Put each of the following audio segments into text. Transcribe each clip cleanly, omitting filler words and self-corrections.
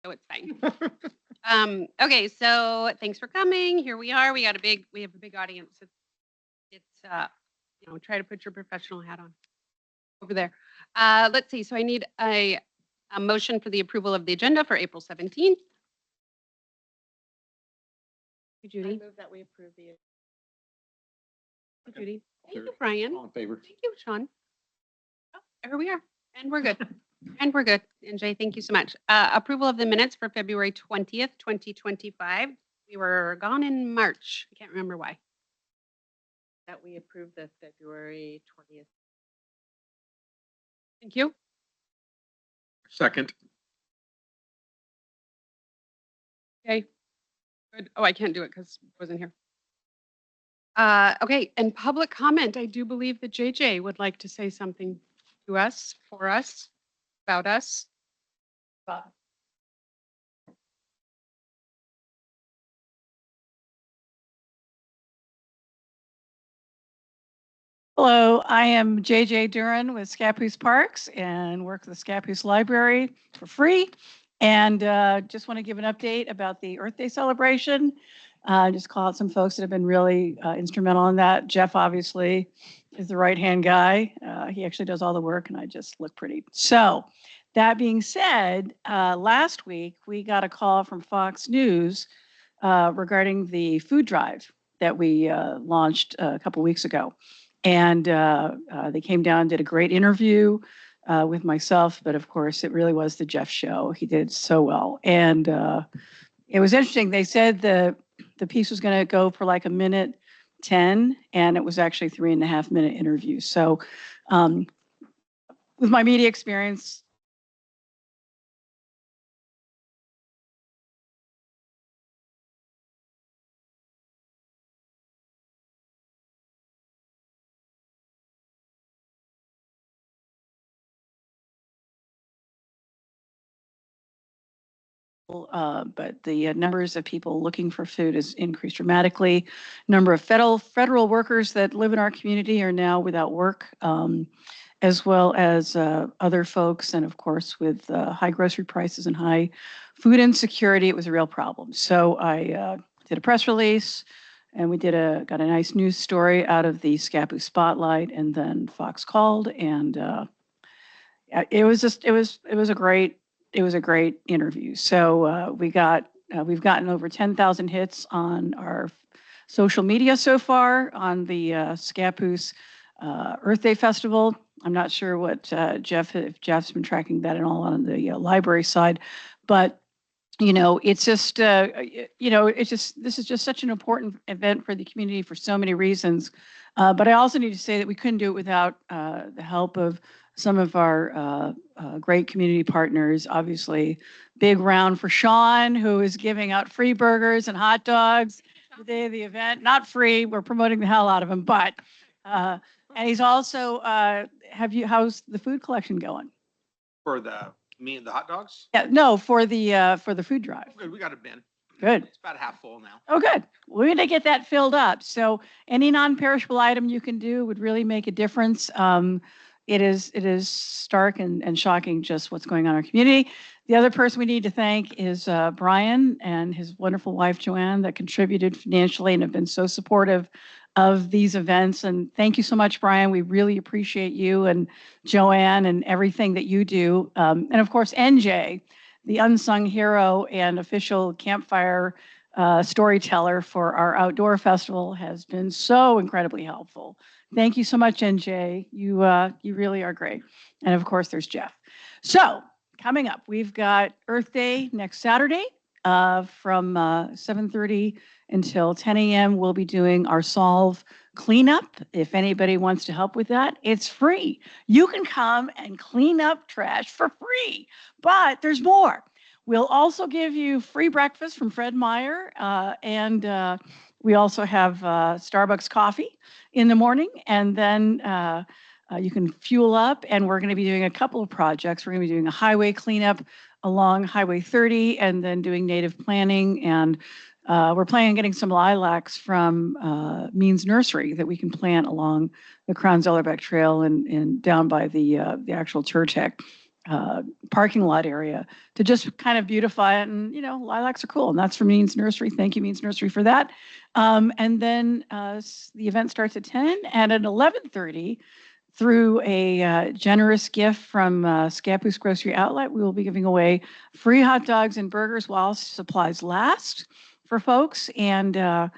so it's fine. Okay, so thanks for coming. Here we are. We have a big audience. Try to put your professional hat on over there. Let's see. So I need a motion for the approval of the agenda for April 17th. Judy. I move that we approve the. Judy. Thank you, Brian. All in favor? Thank you, Sean. Oh, here we are, and we're good. And we're good. And Jay, thank you so much. Approval of the minutes for February 20th, 2025. We were gone in March. I can't remember why. That we approve the February 20th. Thank you. Second. Okay. Good. Oh, I can't do it because I wasn't here. Okay, and public comment. I do believe that JJ would like to say something to us, for us, about us. Hello, I am JJ Duran with Scappoose Parks and work with the Scappoose Library for free. And just want to give an update about the Earth Day celebration. Just call out some folks that have been really instrumental in that. Jeff, obviously, is the right-hand guy. He actually does all the work, and I just look pretty. So that being said, last week we got a call from Fox News regarding the food drive that we launched a couple weeks ago. And they came down, did a great interview with myself, but of course it really was the Jeff show. He did so well. And it was interesting. They said the piece was going to go for like 1:10, and it was actually 3.5-minute interview. So with my media experience, but the numbers of people looking for food has increased dramatically. Number of federal workers that live in our community are now without work, as well as other folks. And of course, with high grocery prices and high food insecurity, it was a real problem. So I did a press release, and we got a nice news story out of the Scappoose Spotlight, and then Fox called, and it was a great interview. So we've gotten over 10,000 hits on our social media so far on the Scappoose Earth Day Festival. I'm not sure what if Jeff's been tracking that and all on the library side, but it's just this is just such an important event for the community for so many reasons. But I also need to say that we couldn't do it without the help of some of our great community partners. Obviously, big round for Sean, who is giving out free burgers and hot dogs the day of the event. Not free, we're promoting the hell out of him, but and he's also how's the food collection going? For the hot dogs? Yeah, no, for the food drive. Good, we got a bin. Good. It's about half full now. Oh, good. We're going to get that filled up. So any non-perishable item you can do would really make a difference. It is stark and shocking just what's going on in our community. The other person we need to thank is Brian and his wonderful wife, Joanne, that contributed financially and have been so supportive of these events. And thank you so much, Brian. We really appreciate you and Joanne and everything that you do. And of course, NJ, the unsung hero and official campfire storyteller for our outdoor festival, has been so incredibly helpful. Thank you so much, NJ. You really are great. And of course, there's Jeff. So coming up, we've got Earth Day next Saturday from 7:30 until 10 a.m. We'll be doing our Solve cleanup. If anybody wants to help with that, it's free. You can come and clean up trash for free, but there's more. We'll also give you free breakfast from Fred Meyer, and we also have Starbucks coffee in the morning, and then you can fuel up, and we're going to be doing a couple of projects. We're going to be doing a highway cleanup along Highway 30, and then doing native planting, and we're planning on getting some lilacs from Means Nursery that we can plant along the Crown Zellerbeck Trail and down by the actual Turtec parking lot area to just kind of beautify it. And, lilacs are cool. And that's from Means Nursery. Thank you, Means Nursery, for that. And then the event starts at 10, and at 11:30, through a generous gift from Scappoose Grocery Outlet, we will be giving away free hot dogs and burgers while supplies last for folks. And the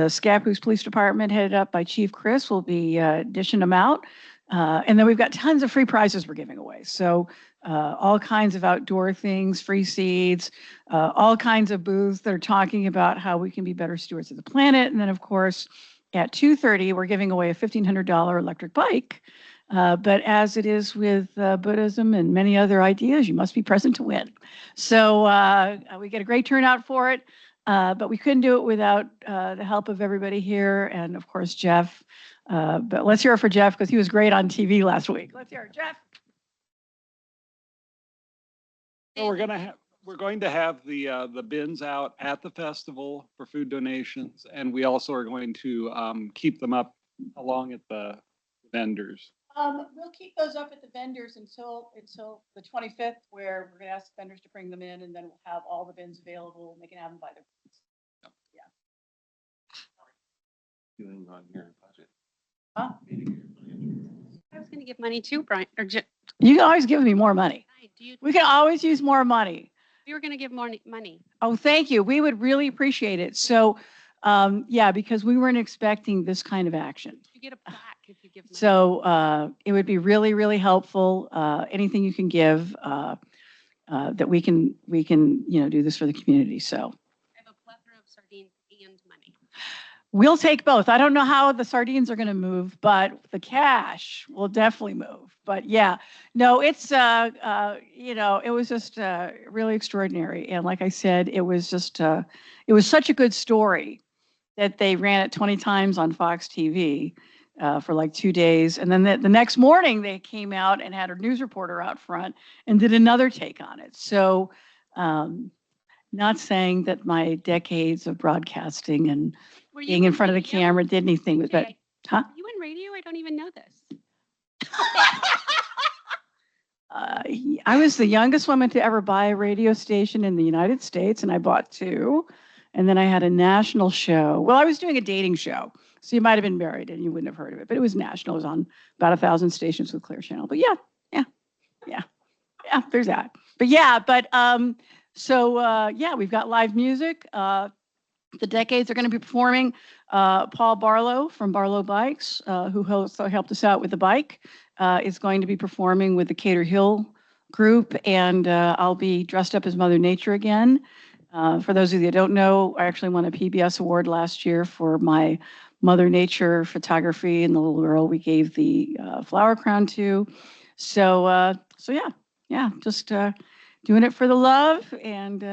Scappoose Police Department, headed up by Chief Chris, will be dishing them out. And then we've got tons of free prizes we're giving away. So all kinds of outdoor things, free seeds, all kinds of booths that are talking about how we can be better stewards of the planet. And then, of course, at 2:30, we're giving away a $1,500 electric bike. But as it is with Buddhism and many other ideas, you must be present to win. So we get a great turnout for it. But we couldn't do it without the help of everybody here and, of course, Jeff. But let's hear it for Jeff, because he was great on TV last week. Let's hear it, Jeff. So we're going to have the bins out at the festival for food donations, and we also are going to keep them up along at the vendors. We'll keep those up at the vendors until the 25th, where we're going to ask the vendors to bring them in, and then we'll have all the bins available, and they can have them by their bins. Doing on your budget. Huh? I was going to give money too, Brian, or You can always give me more money. do you, We can always use more money. we were going to give more money. Oh, thank you. We would really appreciate it. So, yeah, because we weren't expecting this kind of action. You get a plaque if you give money. So it would be really, really helpful. Anything you can give that we can do this for the community. So I have a plethora of sardines and money. we'll take both. I don't know how the sardines are going to move, but the cash will definitely move. But yeah, no, it's it was just really extraordinary. And like I said, it was just it was such a good story that they ran it 20 times on Fox TV. For like 2 days. And then the next morning they came out and had a news reporter out front and did another take on it. So not saying that my decades of broadcasting and Were you being in front of the radio? camera did anything with that. Okay. Huh? You in radio? I don't even know this. I was the youngest woman to ever buy a radio station in the United States, and I bought 2. And then I had a national show. Well, I was doing a dating show. So you might have been married and you wouldn't have heard of it, but it was national. It was on about 1,000 stations with Clear Channel. But yeah, there's that. But yeah, we've got live music. The Decades are going to be performing. Paul Barlow from Barlow Bikes, who also helped us out with the bike, is going to be performing with the Cater Hill group. And I'll be dressed up as Mother Nature again. For those of you that don't know, I actually won a PBS award last year for my Mother Nature photography, and the little girl we gave the flower crown to. So just doing it for the love, and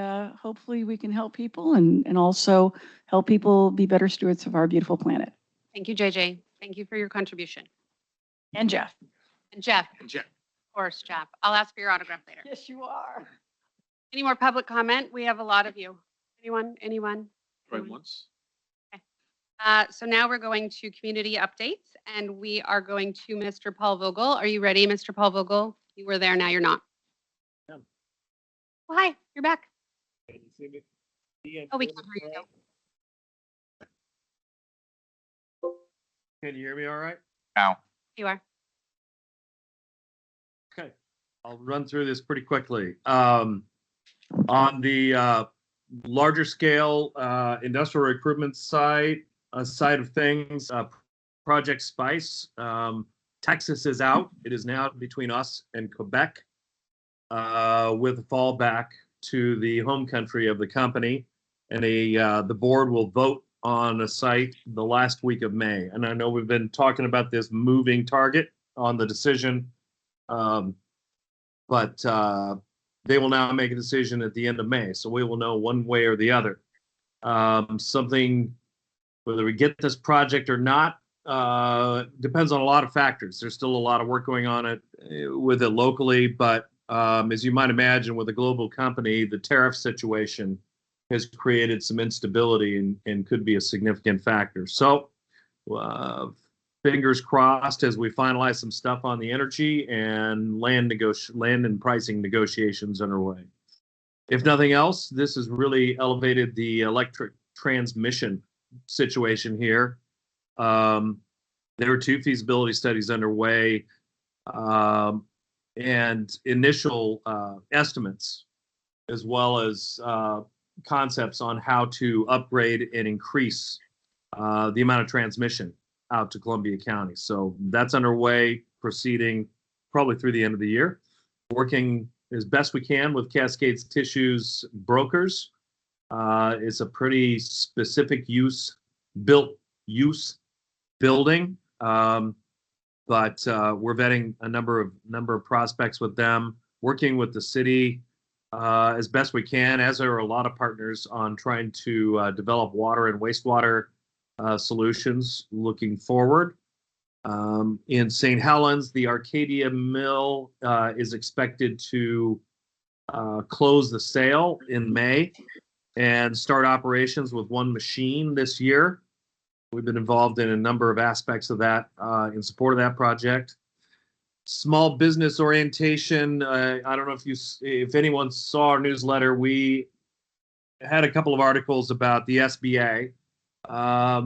hopefully we can help people and also help people be better stewards of our beautiful planet. Thank you, JJ. Thank you for your contribution. And Jeff. And Jeff, And Jeff, of course, Jeff. I'll ask for your autograph later. Yes, you are. Any more public comment? We have a lot of you. Anyone? going once. So now we're going to community updates, and we are going to Mr. Paul Vogel. Are you ready, Mr. Paul Vogel? You were there, now you're not. Yeah. Well, hi, you're back. Can you see me? Oh, we can't hear you. Can you hear me all right? You are. Okay, I'll run through this pretty quickly. On the larger scale industrial recruitment side of things, Project Spice, Texas is out. It is now between us and Quebec, with a fallback to the home country of the company. And the board will vote on a site the last week of May. And I know we've been talking about this moving target on the decision, but they will now make a decision at the end of May. So we will know one way or the other. Whether we get this project or not, depends on a lot of factors. There's still a lot of work going on with it locally, but as you might imagine, with a global company, the tariff situation has created some instability and could be a significant factor. So fingers crossed as we finalize some stuff on the energy and land and pricing negotiations underway. If nothing else, this has really elevated the electric transmission situation here. There are 2 feasibility studies underway, and initial estimates, as well as concepts on how to upgrade and increase the amount of transmission out to Columbia County. So that's underway, proceeding probably through the end of the year, working as best we can with Cascades Tissue's brokers. It's a pretty specific use building, but we're vetting a number of prospects with them, working with the city as best we can, as there are a lot of partners on trying to develop water and wastewater solutions looking forward. In St. Helens, the Arcadia Mill is expected to close the sale in May and start operations with 1 machine this year. We've been involved in a number of aspects of that in support of that project. Small business orientation. I don't know if anyone saw our newsletter. We had a couple of articles about the SBA.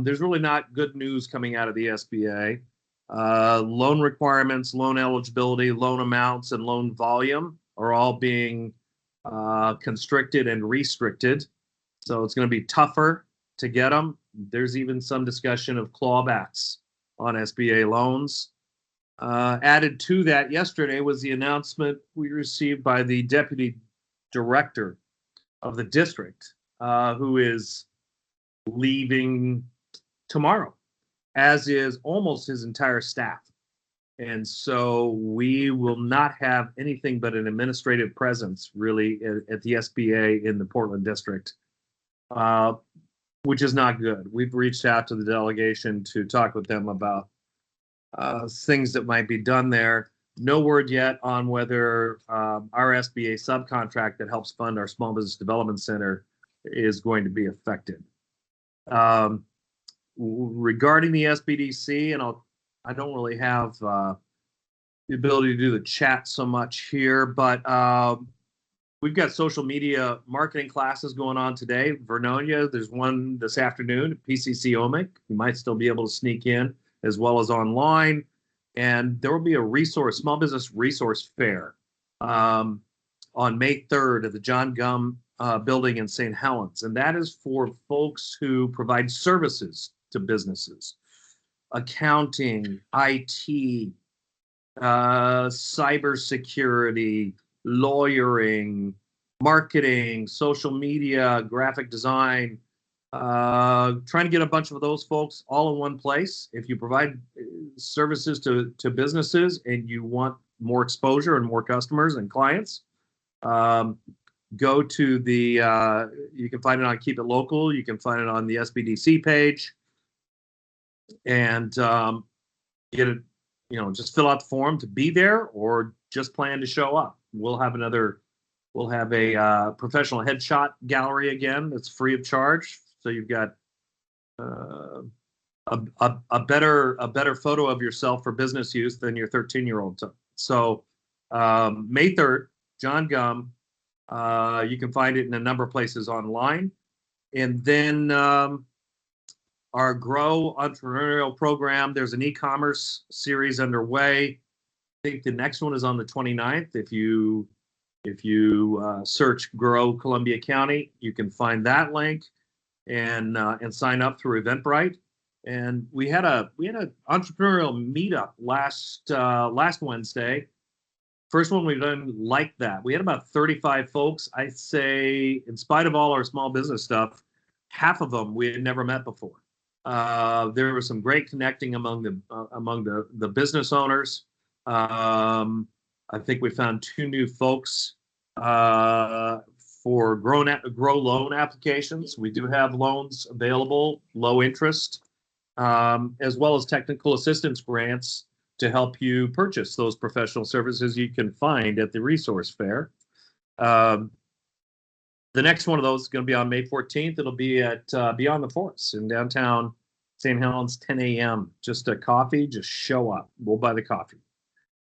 There's really not good news coming out of the SBA. Loan requirements, loan eligibility, loan amounts, and loan volume are all being constricted and restricted. So it's going to be tougher to get them. There's even some discussion of clawbacks on SBA loans. Added to that yesterday was the announcement we received by the deputy director of the district, who is leaving tomorrow, as is almost his entire staff. And so we will not have anything but an administrative presence really at the SBA in the Portland district, which is not good. We've reached out to the delegation to talk with them about things that might be done there. No word yet on whether our SBA subcontract that helps fund our Small Business Development Center is going to be affected. Regarding the SBDC, and I don't really have the ability to do the chat so much here, but we've got social media marketing classes going on today. Vernonia, there's one this afternoon at PCC OMIC. You might still be able to sneak in, as well as online. And there will be a small business resource fair on May 3rd at the John Gum building in St. Helens. And that is for folks who provide services to businesses: accounting, IT, cybersecurity, lawyering, marketing, social media, graphic design, trying to get a bunch of those folks all in one place. If you provide services to businesses and you want more exposure and more customers and clients, go to the, you can find it on Keep It Local. You can find it on the SBDC page, and get it, just fill out the form to be there, or just plan to show up. We'll have a professional headshot gallery again that's free of charge. So you've got a better photo of yourself for business use than your 13-year-old took. So May 3rd, John Gum. You can find it in a number of places online. And then our Grow Entrepreneurial Program, there's an e-commerce series underway. I think the next one is on the 29th. If you search Grow Columbia County, you can find that link and sign up through Eventbrite. And we had an entrepreneurial meetup last Wednesday. First one we've done like that. We had about 35 folks. I'd say, in spite of all our small business stuff, half of them we had never met before. There was some great connecting among the business owners. I think we found 2 new folks for grow loan applications. We do have loans available, low interest, as well as technical assistance grants to help you purchase those professional services you can find at the resource fair. The next one of those is going to be on May 14th. It'll be at Beyond the Forest in downtown St. Helens, 10 a.m. Just a coffee, just show up. We'll buy the coffee.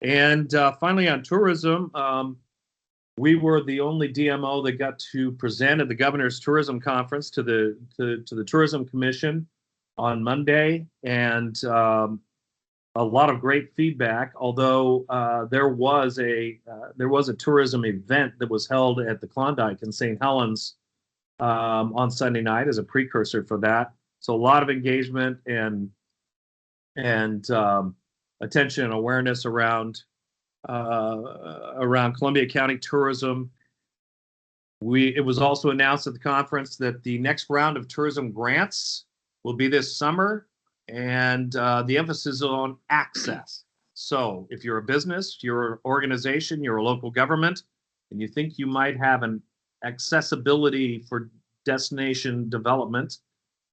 And finally, on tourism, we were the only DMO that got to present at the Governor's Tourism Conference to the Tourism Commission on Monday, and a lot of great feedback. Although there was a tourism event that was held at the Klondike in St. Helens on Sunday night as a precursor for that. So a lot of engagement and attention and awareness around Columbia County tourism. It was also announced at the conference that the next round of tourism grants will be this summer, and the emphasis is on access. So if you're a business, you're an organization, you're a local government, and you think you might have an accessibility for destination development,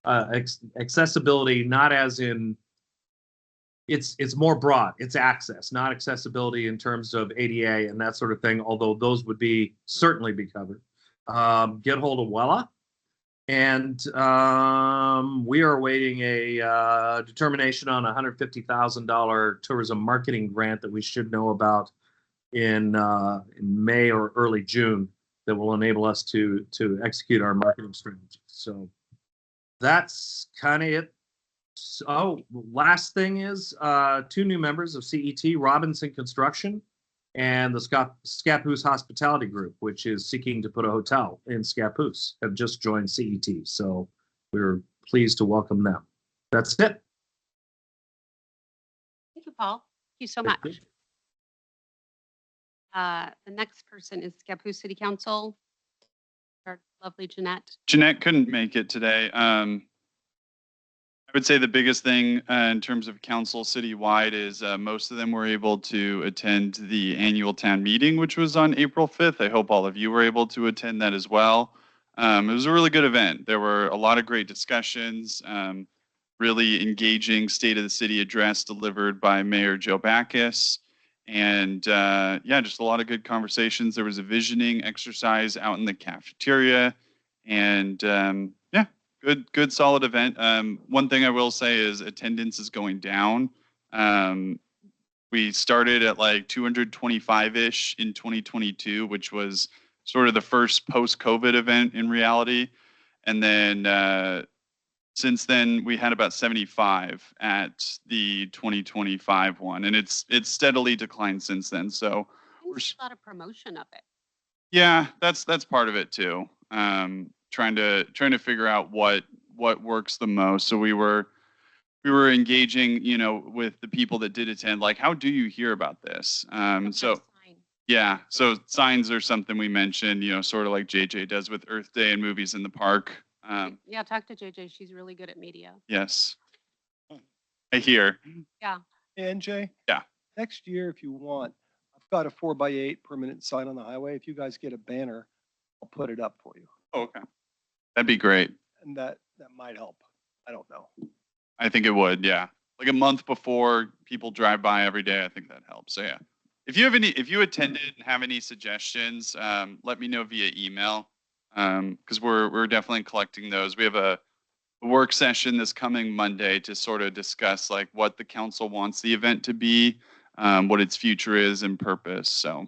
accessibility not as in it's more broad. It's access, not accessibility in terms of ADA and that sort of thing, although those would certainly be covered. Get hold of Wella. And we are awaiting a determination on a $150,000 tourism marketing grant that we should know about in May or early June that will enable us to execute our marketing strategy. So that's kind of it. Oh, last thing is 2 new members of CET, Robinson Construction and the Scappoose Hospitality Group, which is seeking to put a hotel in Scappoose, have just joined CET. So we're pleased to welcome them. That's it. Thank you, Paul. Thank you so much. The next person is Scappoose City Council, our lovely Jeanette. Jeanette couldn't make it today. I would say the biggest thing in terms of council citywide is most of them were able to attend the annual town meeting, which was on April 5th. I hope all of you were able to attend that as well. It was a really good event. There were a lot of great discussions, really engaging State of the City address delivered by Mayor Joe Backus. And yeah, just a lot of good conversations. There was a visioning exercise out in the cafeteria, and yeah, good solid event. One thing I will say is attendance is going down. We started at like 225-ish in 2022, which was sort of the first post-COVID event in reality. And then since then, we had about 75 at the 2025 one, and it's steadily declined since then. So we're a lot of promotion of it. yeah, that's part of it too. Trying to figure out what works the most. So we were engaging, with the people that did attend, like, how do you hear about this? So yeah, so signs are something we mentioned, sort of like JJ does with Earth Day and Movies in the Park. Yeah, talk to JJ. She's really good at media. Yes, I hear. Yeah. NJ? Yeah. Next year, if you want, I've got a 4x8 permanent sign on the highway. If you guys get a banner, I'll put it up for you. Oh, okay. That'd be great. And that might help. I don't know. I think it would, yeah. Like a month before people drive by every day, I think that helps. So yeah. If you attended and have any suggestions, let me know via email. Because we're definitely collecting those. We have a work session this coming Monday to sort of discuss like what the council wants the event to be, what its future is and purpose. So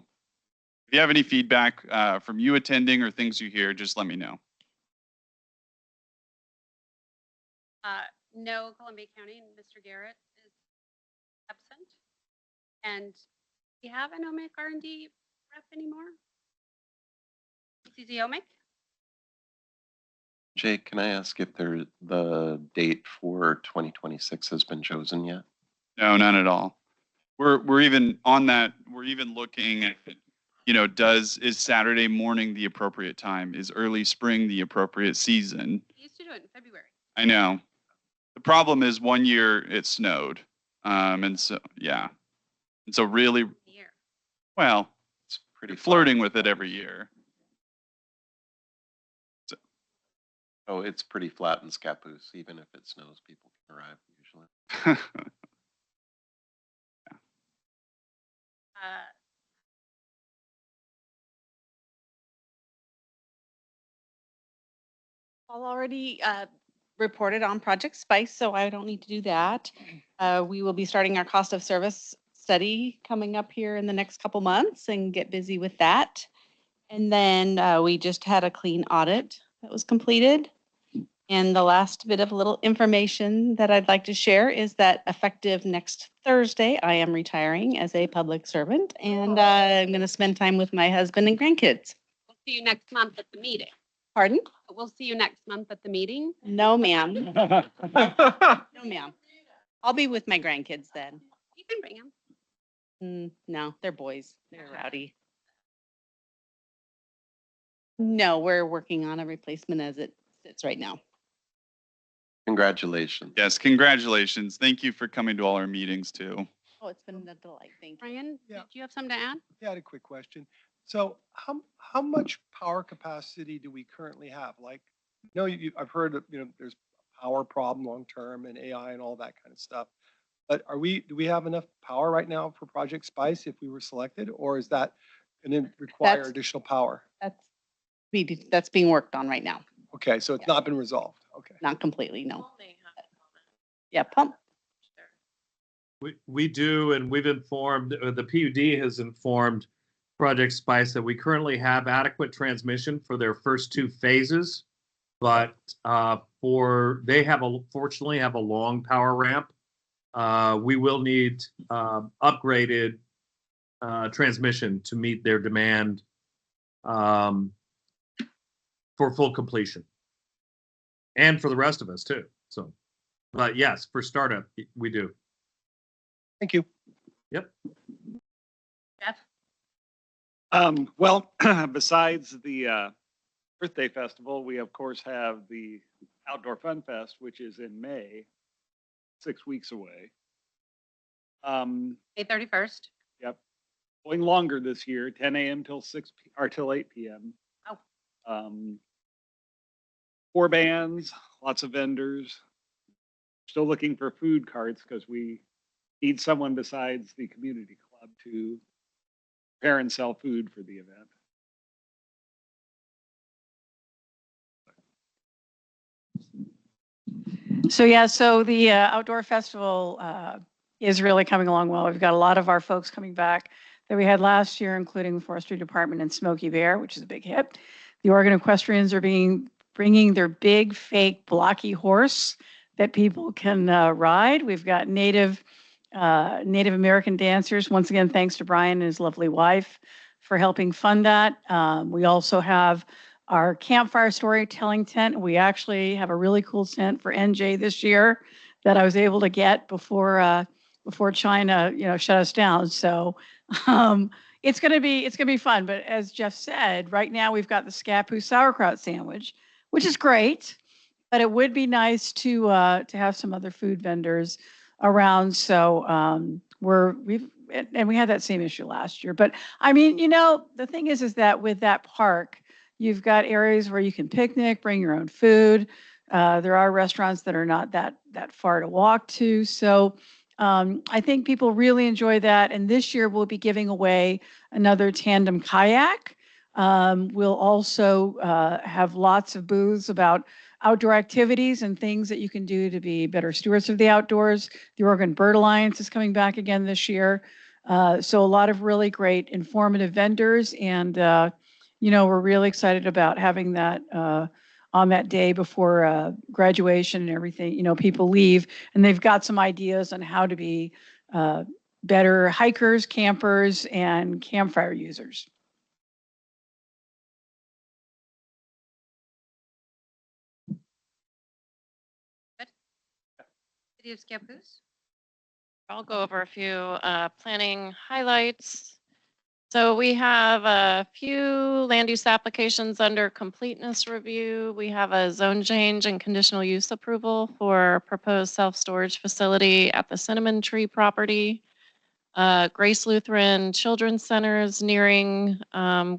if you have any feedback from you attending or things you hear, just let me know. No, Columbia County and Mr. Garrett is absent. And do you have an OMIC R&D rep anymore? CZ OMIC? Jake, can I ask if the date for 2026 has been chosen yet? No, none at all. We're even on that. We're even looking at, is Saturday morning the appropriate time? Is early spring the appropriate season? We used to do it in February. I know. The problem is one year it snowed. And so, yeah. And so really, well, It's pretty flirting with it every year. Oh, it's pretty flat in Scappoose. Even if it snows, people can arrive usually. Paul already reported on Project Spice, so I don't need to do that. We will be starting our cost of service study coming up here in the next couple months and get busy with that. And then we just had a clean audit that was completed. And the last bit of little information that I'd like to share is that effective next Thursday, I am retiring as a public servant, and I'm going to spend time with my husband and grandkids. We'll see you next month at the meeting. Pardon? We'll see you next month at the meeting. No, ma'am. No, ma'am. I'll be with my grandkids then. You can bring them. No, they're boys. They're rowdy. No, we're working on a replacement as it sits right now. Congratulations. Yes, congratulations. Thank you for coming to all our meetings too. Oh, it's been a delight. Thank you. Brian, Yeah. did you have something to add? Yeah, I had a quick question. So how much power capacity do we currently have? Like, I've heard that, there's a power problem long-term and AI and all that kind of stuff. But do we have enough power right now for Project Spice if we were selected, or is that going to require That's- additional power? That's being worked on right now. Okay, so it's not been resolved. Okay. Not completely, no. Yeah, pump. We do, and we've informed, the PUD has informed Project Spice that we currently have adequate transmission for their first 2 phases, but fortunately have a long power ramp. We will need upgraded transmission to meet their demand for full completion, and for the rest of us too. So, but yes, for startup, we do. Thank you. Yep. Jeff? Well, besides the birthday festival, we of course have the Outdoor Fun Fest, which is in May, 6 weeks away. May 31st. Yep. Going longer this year, 10 a.m. till 8 p.m. Oh. 4 bands, lots of vendors. Still looking for food carts because we need someone besides the community club to prepare and sell food for the event. So the outdoor festival is really coming along well. We've got a lot of our folks coming back that we had last year, including the Forestry Department and Smokey Bear, which is a big hit. The Oregon Equestrians are bringing their big fake blocky horse that people can ride. We've got Native American dancers. Once again, thanks to Brian and his lovely wife for helping fund that. We also have our campfire storytelling tent. We actually have a really cool tent for NJ this year that I was able to get before China, shut us down. So it's gonna be fun. But as Jeff said, right now we've got the Scappoose sauerkraut sandwich, which is great. But it would be nice to have some other food vendors around. So we had that same issue last year. But I mean, the thing is that with that park, you've got areas where you can picnic, bring your own food. There are restaurants that are not that far to walk to. So I think people really enjoy that. And this year we'll be giving away another tandem kayak. We'll also have lots of booths about outdoor activities and things that you can do to be better stewards of the outdoors. The Oregon Bird Alliance is coming back again this year. So a lot of really great informative vendors. And, we're really excited about having that on that day before graduation and everything. People leave and they've got some ideas on how to be better hikers, campers, and campfire users. City of Scappoose? I'll go over a few planning highlights. So we have a few land use applications under completeness review. We have a zone change and conditional use approval for proposed self-storage facility at the Cinnamon Tree property. Grace Lutheran Children's Center is nearing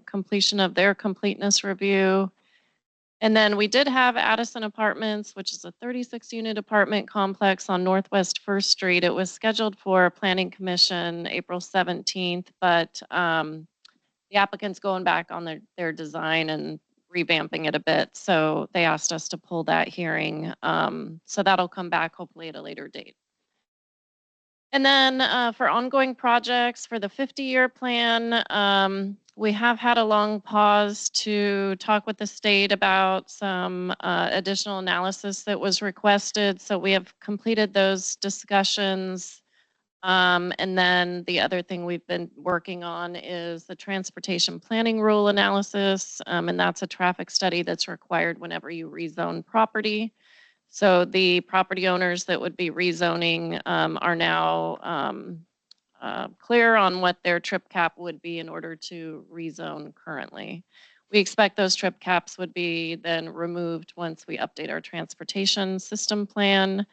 completion of their completeness review. And then we did have Addison Apartments, which is a 36-unit apartment complex on Northwest 1st Street. It was scheduled for Planning Commission April 17th, but the applicant's going back on their design and revamping it a bit. So they asked us to pull that hearing. So that'll come back hopefully at a later date. And then for ongoing projects for the 50-year plan, we have had a long pause to talk with the state about some additional analysis that was requested. So we have completed those discussions. And then the other thing we've been working on is the transportation planning rule analysis. And that's a traffic study that's required whenever you rezone property. So the property owners that would be rezoning are now clear on what their trip cap would be in order to rezone currently. We expect those trip caps would be then removed once we update our transportation system plan.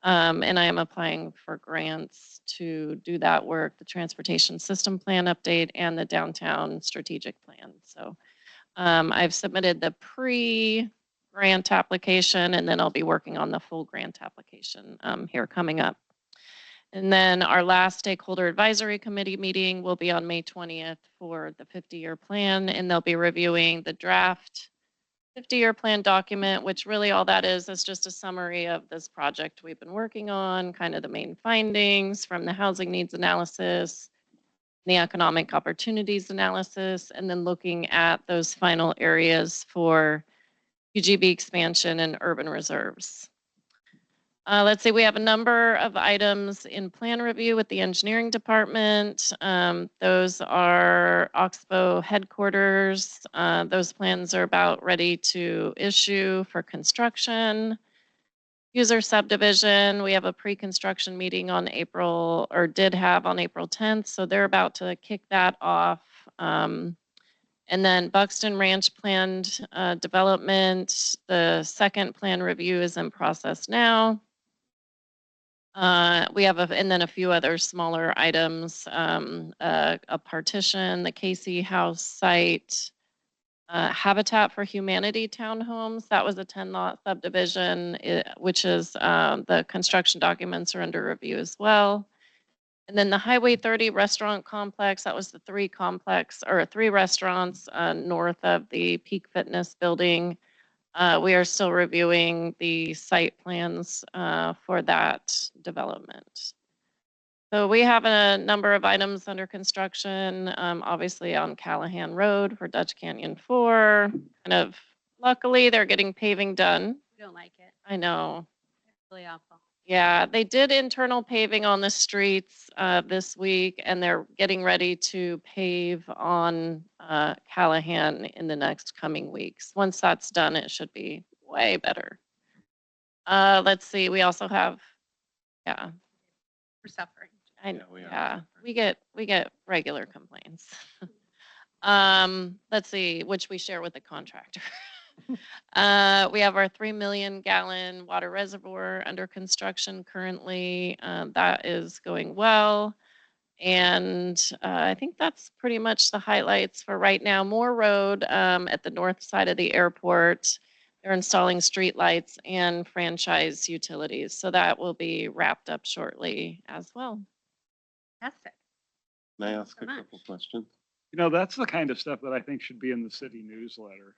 And I am applying for grants to do that work, the transportation system plan update and the downtown strategic plan. So I've submitted the pre-grant application, and then I'll be working on the full grant application here coming up. And then our last stakeholder advisory committee meeting will be on May 20th for the 50-year plan, and they'll be reviewing the draft 50-year plan document, which really all that is just a summary of this project we've been working on, kind of the main findings from the housing needs analysis, the economic opportunities analysis, and then looking at those final areas for UGB expansion and urban reserves. Let's see, we have a number of items in plan review with the engineering department. Those are Oxbow headquarters. Those plans are about ready to issue for construction. User subdivision, we have a pre-construction meeting on April 10th. So they're about to kick that off. And then Buxton Ranch planned development, the second plan review is in process now. We have and then a few other smaller items, a partition, the Casey House site, Habitat for Humanity townhomes. That was a 10-lot subdivision, which is the construction documents are under review as well. And then the Highway 30 restaurant complex, that was the three restaurants north of the Peak Fitness building. We are still reviewing the site plans for that development. So we have a number of items under construction, obviously on Callahan Road for Dutch Canyon 4. Kind of luckily, they're getting paving done. We don't like it. I know. It's really awful. Yeah, they did internal paving on the streets this week, and they're getting ready to pave on Callahan in the next coming weeks. Once that's done, it should be way better. Let's see, we also have, yeah, We're suffering. I Yeah, know, we are yeah, suffering. we get regular complaints. Let's see, which we share with the contractor. We have our 3 million gallon water reservoir under construction currently. That is going well. And I think that's pretty much the highlights for right now. Moore Road at the north side of the airport, they're installing street lights and franchise utilities. So that will be wrapped up shortly as well. Fantastic. Can I ask so a couple much. questions? You know, that's the kind of stuff that I think should be in the city newsletter.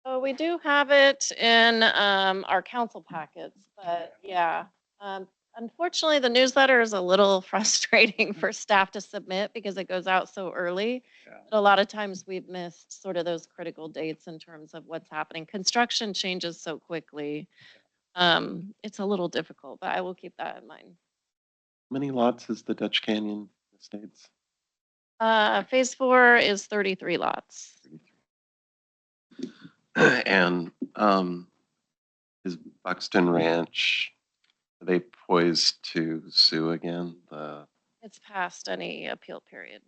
So we do have it in our council packets, but yeah. Unfortunately, the newsletter is a little frustrating for staff to submit because it goes out so early. Yeah. But a lot of times we've missed sort of those critical dates in terms of what's happening. Construction changes so quickly. It's a little difficult, but I will keep that in mind. How many lots is the Dutch Canyon Estates? Phase 4 is 33 lots. And is Buxton Ranch, are they poised to sue again? It's past any appeal period.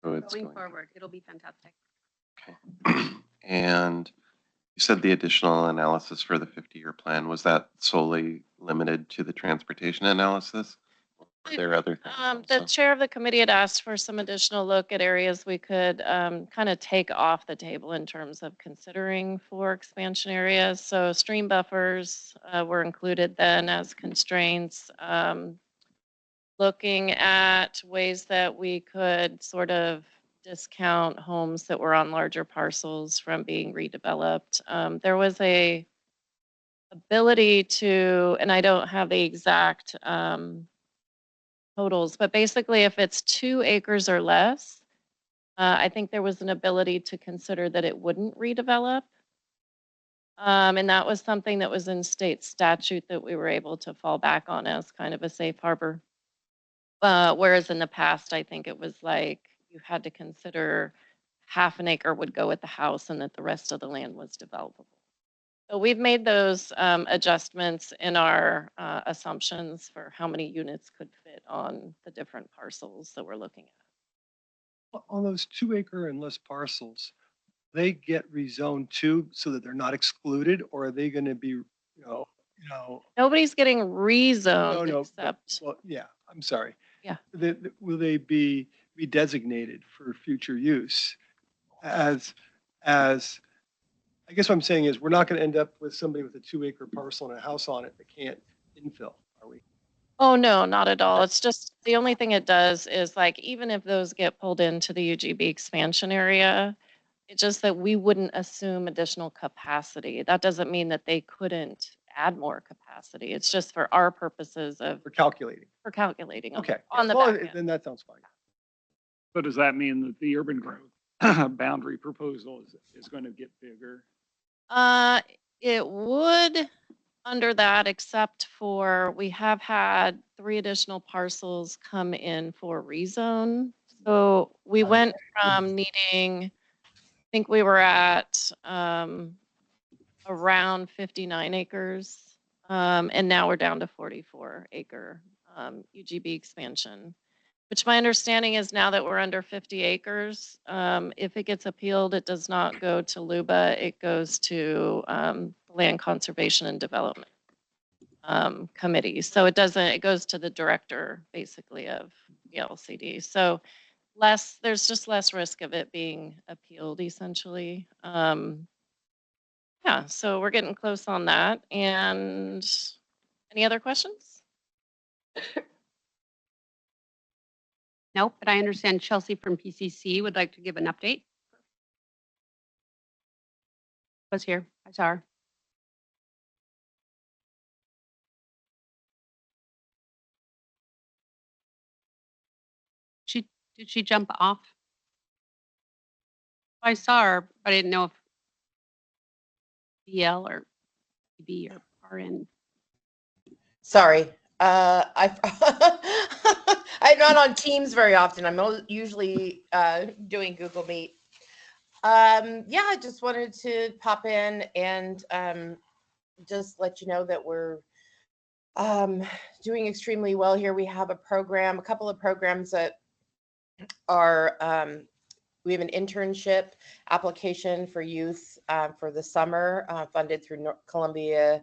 Oh, it's Going going to- forward, it'll be fantastic. Okay. And you said the additional analysis for the 50-year plan, was that solely limited to the transportation analysis? Or were there other things The also? chair of the committee had asked for some additional look at areas we could kind of take off the table in terms of considering for expansion areas. So stream buffers were included then as constraints. Looking at ways that we could sort of discount homes that were on larger parcels from being redeveloped. There was a ability to, and I don't have the exact totals, but basically if it's 2 acres or less, I think there was an ability to consider that it wouldn't redevelop. And that was something that was in state statute that we were able to fall back on as kind of a safe harbor. Whereas in the past, I think it was like you had to consider half an acre would go with the house and that the rest of the land was developable. So we've made those adjustments in our assumptions for how many units could fit on the different parcels that we're looking at. On those 2 acre and less parcels, they get rezoned too, so that they're not excluded, or are they gonna be, Nobody's getting no, rezoned no, except, well, yeah, I'm sorry. Yeah. Will they be redesignated for future use as, I guess what I'm saying is, we're not gonna end up with somebody with a 2 acre parcel and a house on it that can't infill, are we? oh, no, not at all. It's just, the only thing it does is like, even if those get pulled into the UGB expansion area, it's just that we wouldn't assume additional capacity. That doesn't mean that they couldn't add more capacity. It's just for our purposes of, We're calculating. for calculating on- Okay. on the Well, back end. then that sounds fine. So does that mean that the urban growth boundary proposal is going to get bigger? It would under that, except for we have had 3 additional parcels come in for rezone. So we went from needing, I think we were at around 59 acres, and now we're down to 44 acre UGB expansion. Which my understanding is now that we're under 50 acres, if it gets appealed, it does not go to LUBA, it goes to Land Conservation and Development Committee. So it goes to the director basically of the LCD. So there's just less risk of it being appealed essentially. Yeah, so we're getting close on that. And any other questions? Nope, but I understand Chelsea from PCC would like to give an update. Was here, I saw her. Did she jump off? I saw her, but I didn't know if DL or B or RN. Sorry. I'm not on Teams very often. I'm usually doing Google Meet. Yeah, I just wanted to pop in and just let you know that we're doing extremely well here. We have a couple of programs that are, we have an internship application for youth for the summer funded through Columbia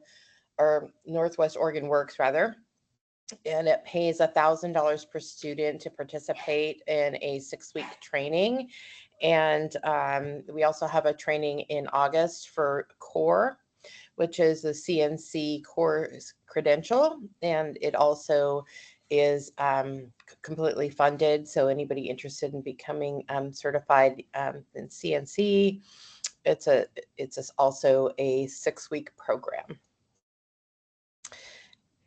or Northwest Oregon Works rather. And it pays $1,000 per student to participate in a 6-week training. And we also have a training in August for CORE, which is the CNC CORE credential. And it also is completely funded. So anybody interested in becoming certified in CNC, it's also a 6-week program.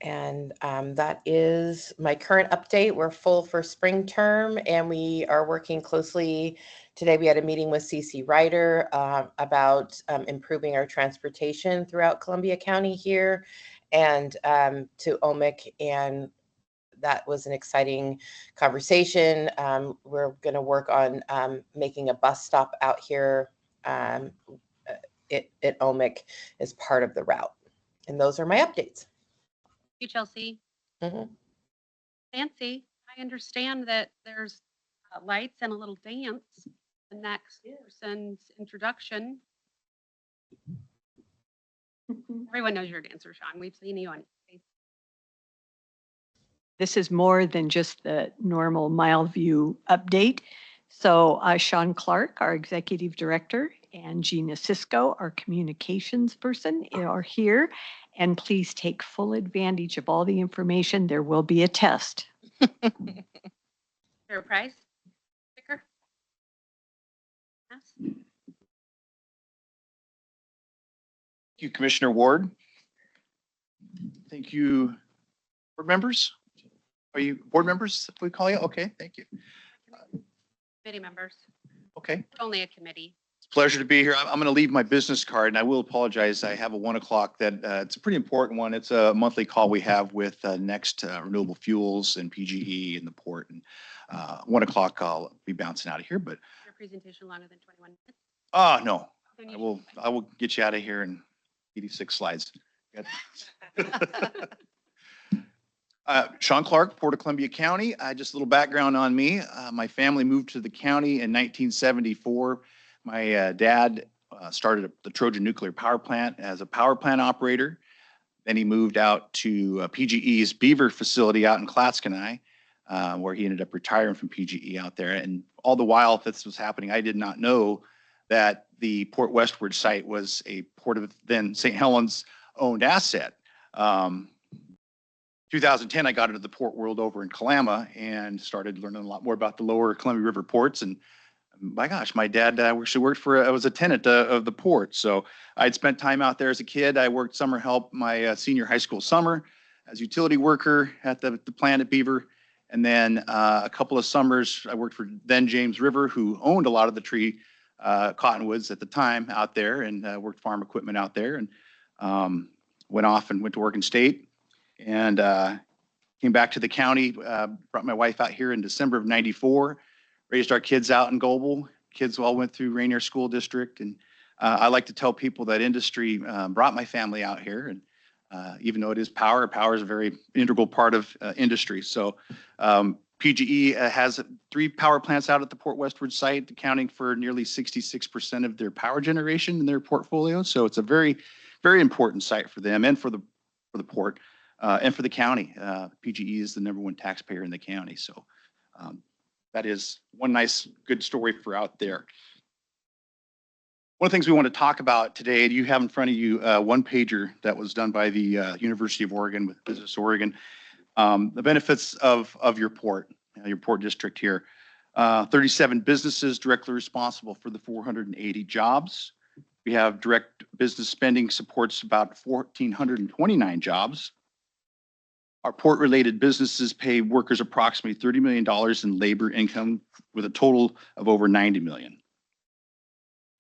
And that is my current update. We're full for spring term and we are working closely. Today we had a meeting with CC Ryder about improving our transportation throughout Columbia County here and to OMIC, and that was an exciting conversation. We're going to work on making a bus stop out here at OMIC as part of the route. And those are my updates. You, Chelsea. Nancy, I understand that there's lights and a little dance. The next person's introduction. Everyone knows you're a dancer, Sean. We've seen you on. This is more than just the normal Mildview update. So Sean Clark, our executive director, and Gina Cisco, our communications person, are here. And please take full advantage of all the information. There will be a test. Fair price. Sticker. us. Thank you, Commissioner Ward. Thank you, board members. Are you board members, if we call you? Okay, thank you. Committee members, Okay, only a committee. it's a pleasure to be here. I'm going to leave my business card, and I will apologize. I have a 1 o'clock that, it's a pretty important one. It's a monthly call we have with Next Renewable Fuels and PGE and the port. And 1 o'clock, I'll be bouncing out of here, but, Your presentation longer than 21 minutes. oh, no, Then I you will, should- I will get you out of here in 86 slides. Sean Clark, Port of Columbia County. Just a little background on me. My family moved to the county in 1974. My dad started the Trojan Nuclear Power Plant as a power plant operator. Then he moved out to PGE's Beaver facility out in Clatskanie, where he ended up retiring from PGE out there. And all the while this was happening, I did not know that the Port Westward site was a Port of then St. Helens owned asset. 2010, I got into the port world over in Kalama and started learning a lot more about the lower Columbia River ports. And my gosh, my dad actually worked for, I was a tenant of the port. So I'd spent time out there as a kid. I worked summer help my senior high school summer as utility worker at the plant at Beaver. And then a couple of summers, I worked for then James River, who owned a lot of the tree cottonwoods at the time out there, and worked farm equipment out there, and went off and went to Oregon State. And came back to the county, brought my wife out here in December of '94, raised our kids out in Goble. Kids all went through Rainier School District. And I like to tell people that industry brought my family out here. And even though it is power is a very integral part of industry. So PGE has 3 power plants out at the Port Westward site, accounting for nearly 66% of their power generation in their portfolio. So it's a very, very important site for them and for the port. And for the county. PGE is the #1 taxpayer in the county. So that is one nice, good story for out there. One of the things we want to talk about today, you have in front of you one pager that was done by the University of Oregon with Business Oregon. The benefits of your port district here. 37 businesses directly responsible for the 480 jobs. We have direct business spending supports about 1,429 jobs. Our port-related businesses pay workers approximately $30 million in labor income with a total of over $90 million.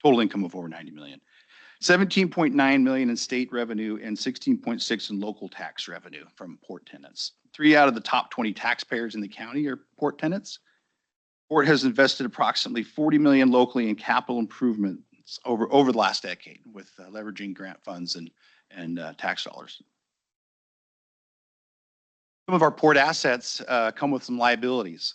Total income of over $90 million. $17.9 million in state revenue and $16.6 in local tax revenue from port tenants. 3 out of the top 20 taxpayers in the county are port tenants. Port has invested approximately $40 million locally in capital improvements over the last decade with leveraging grant funds and tax dollars. Some of our port assets come with some liabilities.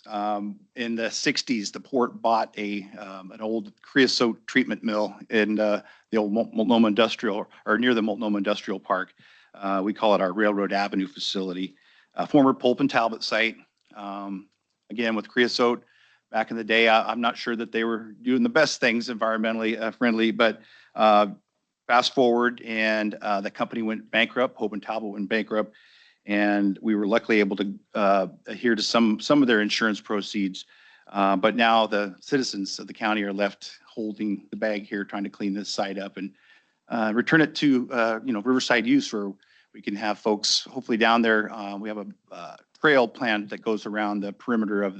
In the 60s, the port bought an old creosote treatment mill in the old Multnomah Industrial, or near the Multnomah Industrial Park. We call it our Railroad Avenue facility. Former Pulp and Talbot site. Again, with creosote, back in the day, I'm not sure that they were doing the best things environmentally friendly, but fast forward and the company went bankrupt. Pulp and Talbot went bankrupt. And we were luckily able to adhere to some of their insurance proceeds. But now the citizens of the county are left holding the bag here, trying to clean this site up and return it to Riverside use, where we can have folks hopefully down there. We have a trail plan that goes around the perimeter of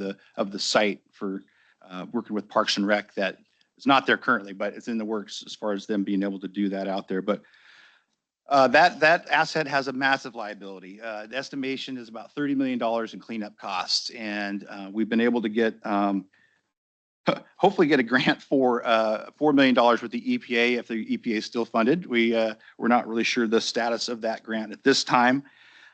the site for working with Parks and Rec that is not there currently, but it's in the works as far as them being able to do that out there. But that asset has a massive liability. The estimation is about $30 million in cleanup costs. And we've been able to get, hopefully get a grant for $4 million with the EPA if the EPA is still funded. We're not really sure the status of that grant at this time.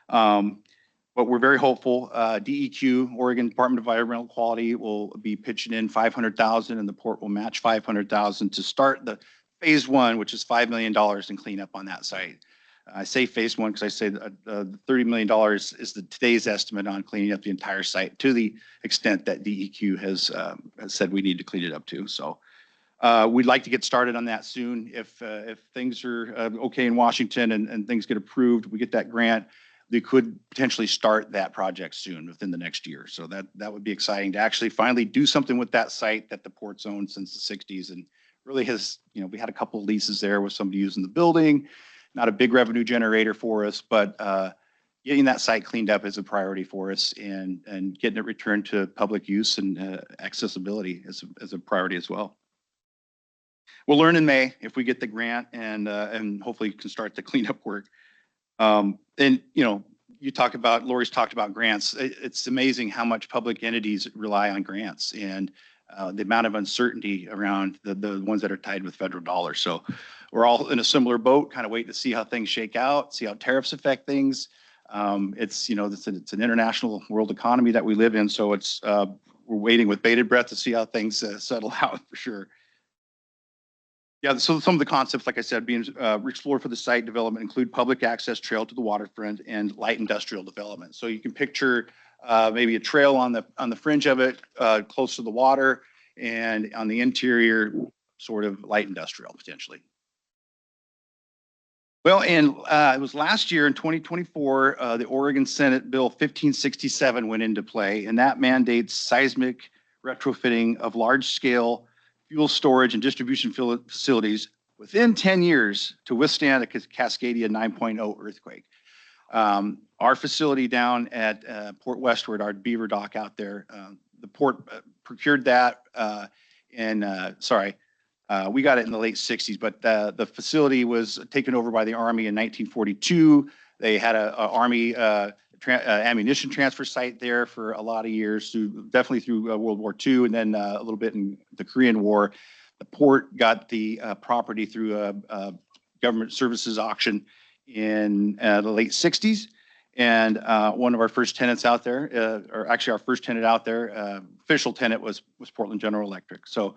But we're very hopeful. DEQ, Oregon Department of Environmental Quality, will be pitching in $500,000 and the port will match $500,000 to start the phase 1, which is $5 million in cleanup on that site. I say phase 1 because I say the $30 million is today's estimate on cleaning up the entire site to the extent that DEQ has said we need to clean it up to. So we'd like to get started on that soon. If things are okay in Washington and things get approved, we get that grant. they could potentially start that project soon within the next year. So that would be exciting to actually finally do something with that site that the port's owned since the 60s and really has, we had a couple of leases there with somebody using the building, not a big revenue generator for us, but getting that site cleaned up is a priority for us and getting it returned to public use and accessibility is a priority as well. We'll learn in May if we get the grant and hopefully can start the cleanup work. And Lori's talked about grants. It's amazing how much public entities rely on grants and the amount of uncertainty around the ones that are tied with federal dollars. So we're all in a similar boat, kind of waiting to see how things shake out, see how tariffs affect things. It's an international world economy that we live in. So we're waiting with bated breath to see how things settle out for sure. Yeah, so some of the concepts, like I said, being explored for the site development include public access trail to the waterfront and light industrial development. So you can picture maybe a trail on the fringe of it, close to the water, and on the interior, sort of light industrial potentially. Well, and it was last year in 2024, the Oregon Senate Bill 1567 went into play, and that mandates seismic retrofitting of large-scale fuel storage and distribution facilities within 10 years to withstand a Cascadia 9.0 earthquake. Our facility down at Port Westward, our beaver dock out there, the port procured that we got it in the late 60s, but the facility was taken over by the Army in 1942. They had an Army ammunition transfer site there for a lot of years, definitely through World War II, and then a little bit in the Korean War. The port got the property through a government services auction in the late 60s. And one of our first tenants out there, or actually our first tenant out there, official tenant was Portland General Electric. So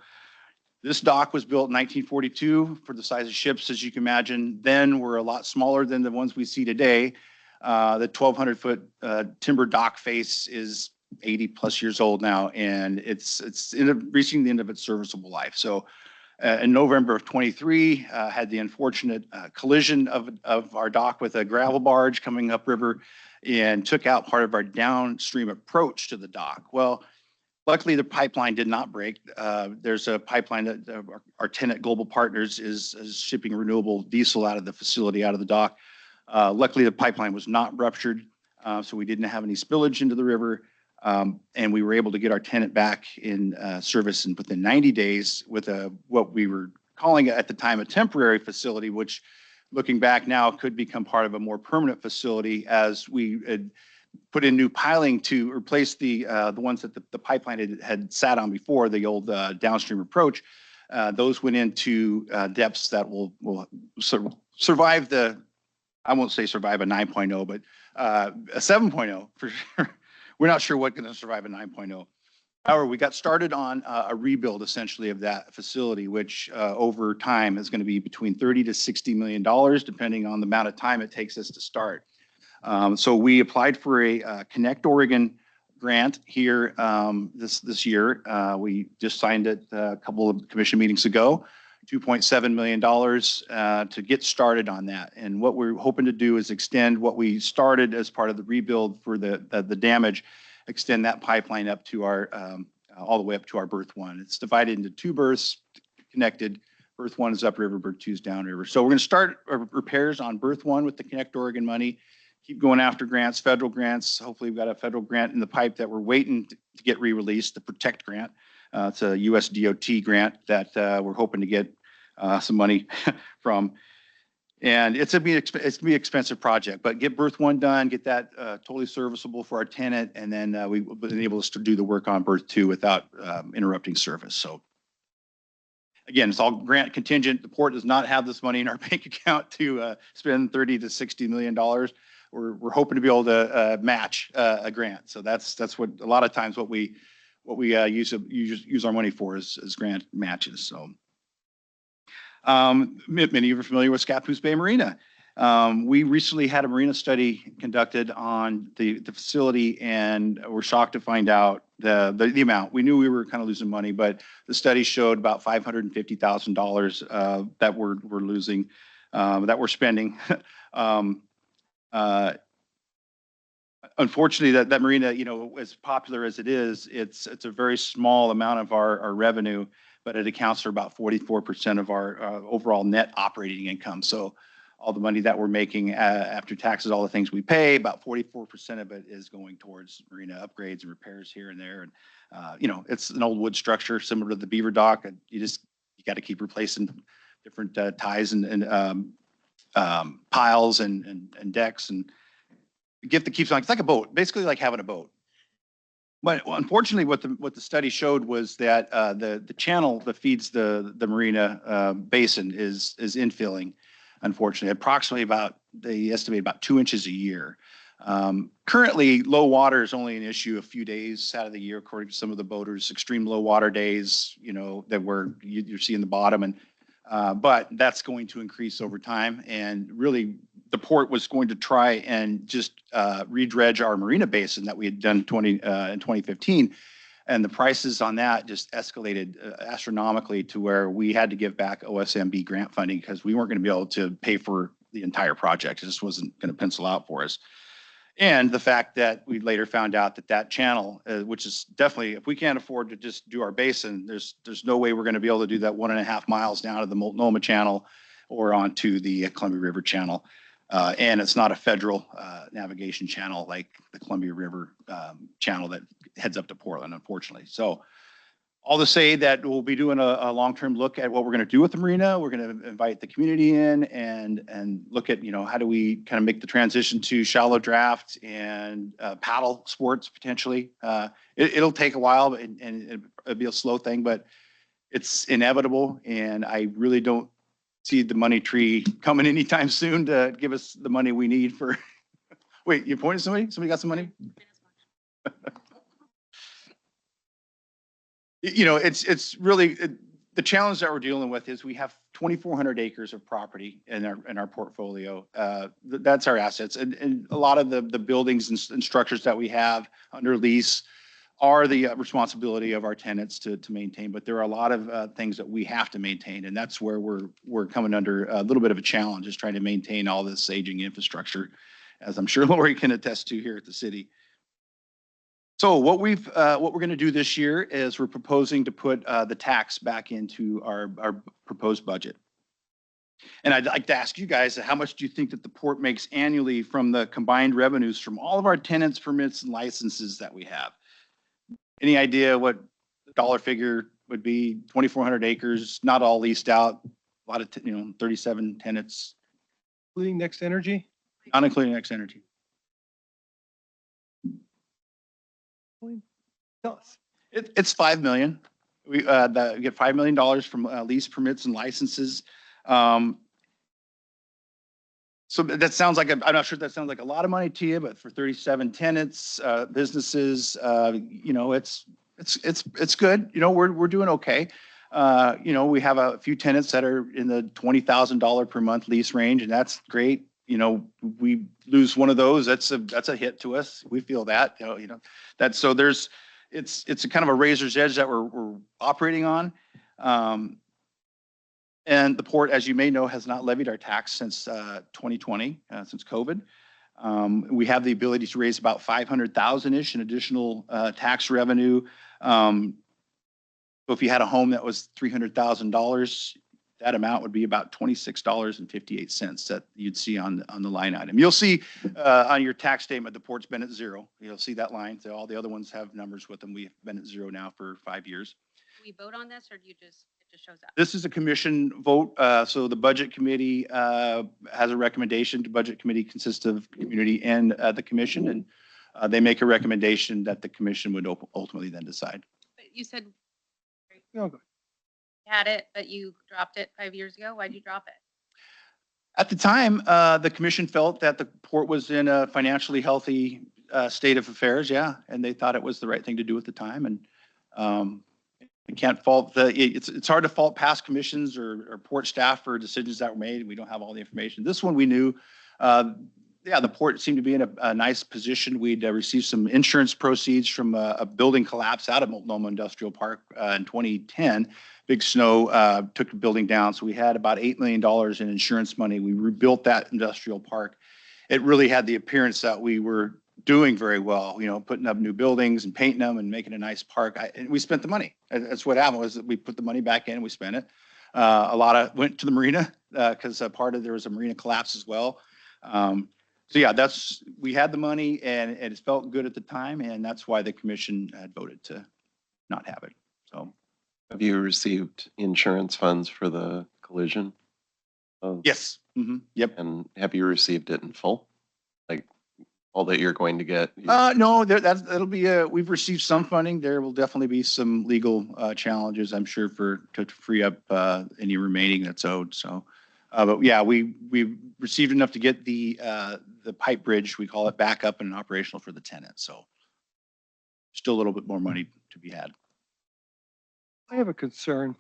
this dock was built in 1942 for the size of ships, as you can imagine. Then were a lot smaller than the ones we see today. The 1,200-foot timber dock face is 80 plus years old now, and it's reaching the end of its serviceable life. So in November of 23, had the unfortunate collision of our dock with a gravel barge coming upriver and took out part of our downstream approach to the dock. Well, luckily the pipeline did not break. There's a pipeline that our tenant Global Partners is shipping renewable diesel out of the facility, out of the dock. Luckily, the pipeline was not ruptured, so we didn't have any spillage into the river, and we were able to get our tenant back in service within 90 days with what we were calling at the time a temporary facility, which looking back now could become part of a more permanent facility as we had put in new piling to replace the ones that the pipeline had sat on before, the old downstream approach. Those went into depths that will survive I won't say survive a 9.0, but a 7.0 for sure. We're not sure what's going to survive a 9.0. However, we got started on a rebuild essentially of that facility, which over time is going to be between $30 to $60 million, depending on the amount of time it takes us to start. So we applied for a Connect Oregon grant here this year. We just signed it a couple of commission meetings ago. $2.7 million to get started on that. And what we're hoping to do is extend what we started as part of the rebuild for the damage, extend that pipeline up to our, all the way up to our berth 1. It's divided into 2 berths connected. Berth 1 is upriver, berth 2 is downriver. So we're going to start repairs on berth 1 with the Connect Oregon money, keep going after grants, federal grants. Hopefully we've got a federal grant in the pipe that we're waiting to get re-released, the Protect grant. It's a US DOT grant that we're hoping to get some money from. And it's gonna be an expensive project, but get berth 1 done, get that totally serviceable for our tenant, and then we enable us to do the work on berth 2 without interrupting service. So again, it's all grant contingent. The port does not have this money in our bank account to spend $30 to $60 million. We're hoping to be able to match a grant. So that's what a lot of times what we use our money for is grant matches. So many of you are familiar with Scappoose Bay Marina. We recently had a marina study conducted on the facility, and we're shocked to find out the amount. We knew we were kind of losing money, but the study showed about $550,000 that we're losing, that we're spending. unfortunately, that marina, as popular as it is, it's a very small amount of our revenue, but it accounts for about 44% of our overall net operating income. So all the money that we're making after taxes, all the things we pay, about 44% of it is going towards marina upgrades and repairs here and there. And, it's an old wood structure similar to the beaver dock. And you got to keep replacing different ties and piles and decks, and the gift that keeps on. It's like a boat, basically like having a boat. But unfortunately, what the study showed was that the channel that feeds the marina basin is infilling. Unfortunately, they estimate about 2 inches a year. Currently, low water is only an issue a few days out of the year, according to some of the boaters. Extreme low water days, that where you're seeing the bottom, and but that's going to increase over time. And really, the port was going to try and just redredge our marina basin that we had done in 2015. And the prices on that just escalated astronomically to where we had to give back OSMB grant funding because we weren't going to be able to pay for the entire project. It just wasn't going to pencil out for us. And the fact that we later found out that channel, which is definitely, if we can't afford to just do our basin, there's no way we're going to be able to do that 1.5 miles down to the Multnomah Channel or onto the Columbia River Channel. And it's not a federal navigation channel like the Columbia River channel that heads up to Portland, unfortunately. So all to say that we'll be doing a long-term look at what we're going to do with the marina. We're going to invite the community in and look at, how do we kind of make the transition to shallow draft and paddle sports potentially. It'll take a while and it'll be a slow thing, but it's inevitable. And I really don't see the money tree coming anytime soon to give us the money we need for. Wait, you pointed at somebody? Somebody got some money? It's really the challenge that we're dealing with is we have 2,400 acres of property in our portfolio. That's our assets, and a lot of the buildings and structures that we have under lease are the responsibility of our tenants to maintain. But there are a lot of things that we have to maintain, and that's where we're coming under a little bit of a challenge, is trying to maintain all this aging infrastructure, as I'm sure Lori can attest to here at the city. So what we're going to do this year is we're proposing to put the tax back into our proposed budget. And I'd like to ask you guys, how much do you think that the port makes annually from the combined revenues from all of our tenants, permits, and licenses that we have? Any idea what the dollar figure would be? 2,400 acres, not all leased out, a lot of 37 tenants, Including Next Energy? not including X Energy. Tell us. It's $5 million. We get $5 million from lease permits and licenses. So that sounds like I'm not sure if that sounds like a lot of money to you, but for 37 tenants, businesses, it's good. We're doing okay. We have a few tenants that are in the $20,000 per month lease range, and that's great. We lose one of those, that's a hit to us. We feel that. It's a kind of a razor's edge that we're operating on. And the port, as you may know, has not levied our tax since 2020, since COVID. We have the ability to raise about $500,000-ish in additional tax revenue. So if you had a home that was $300,000, that amount would be about $26.58 that you'd see on the line item. You'll see on your tax statement, the port's been at zero. You'll see that line. So all the other ones have numbers with them. We've been at zero now for 5 years. Do we vote on this, or do it just shows up? This is a commission vote. So the budget committee has a recommendation. The budget committee consists of community and the commission, and they make a recommendation that the commission would ultimately then decide. But you said No, go you had it, but you dropped it 5 years ago. Why'd you drop it? At the time, the commission felt that the port was in a financially healthy state of affairs, yeah, and they thought it was the right thing to do at the time. And I can't fault it's hard to fault past commissions or port staff for decisions that were made. We don't have all the information. This one we knew. The port seemed to be in a nice position. We'd received some insurance proceeds from a building collapse out of Multnomah Industrial Park in 2010. Big snow took the building down. So we had about $8 million in insurance money. We rebuilt that industrial park. It really had the appearance that we were doing very well, you know, putting up new buildings and painting them and making a nice park. And we spent the money. That's what happened, was that we put the money back in, we spent it. A lot of went to the marina because part of there was a marina collapse as well. So yeah, we had the money and it felt good at the time, and that's why the commission had voted to not have it. So Have you received insurance funds for the collision? yes, yep. And have you received it in full? Like all that you're going to get? No, that'll be, we've received some funding. There will definitely be some legal challenges, I'm sure, to free up any remaining that's owed. So, but yeah, we received enough to get the pipe bridge, we call it, back up and operational for the tenant. So still a little bit more money to be had. I have a concern.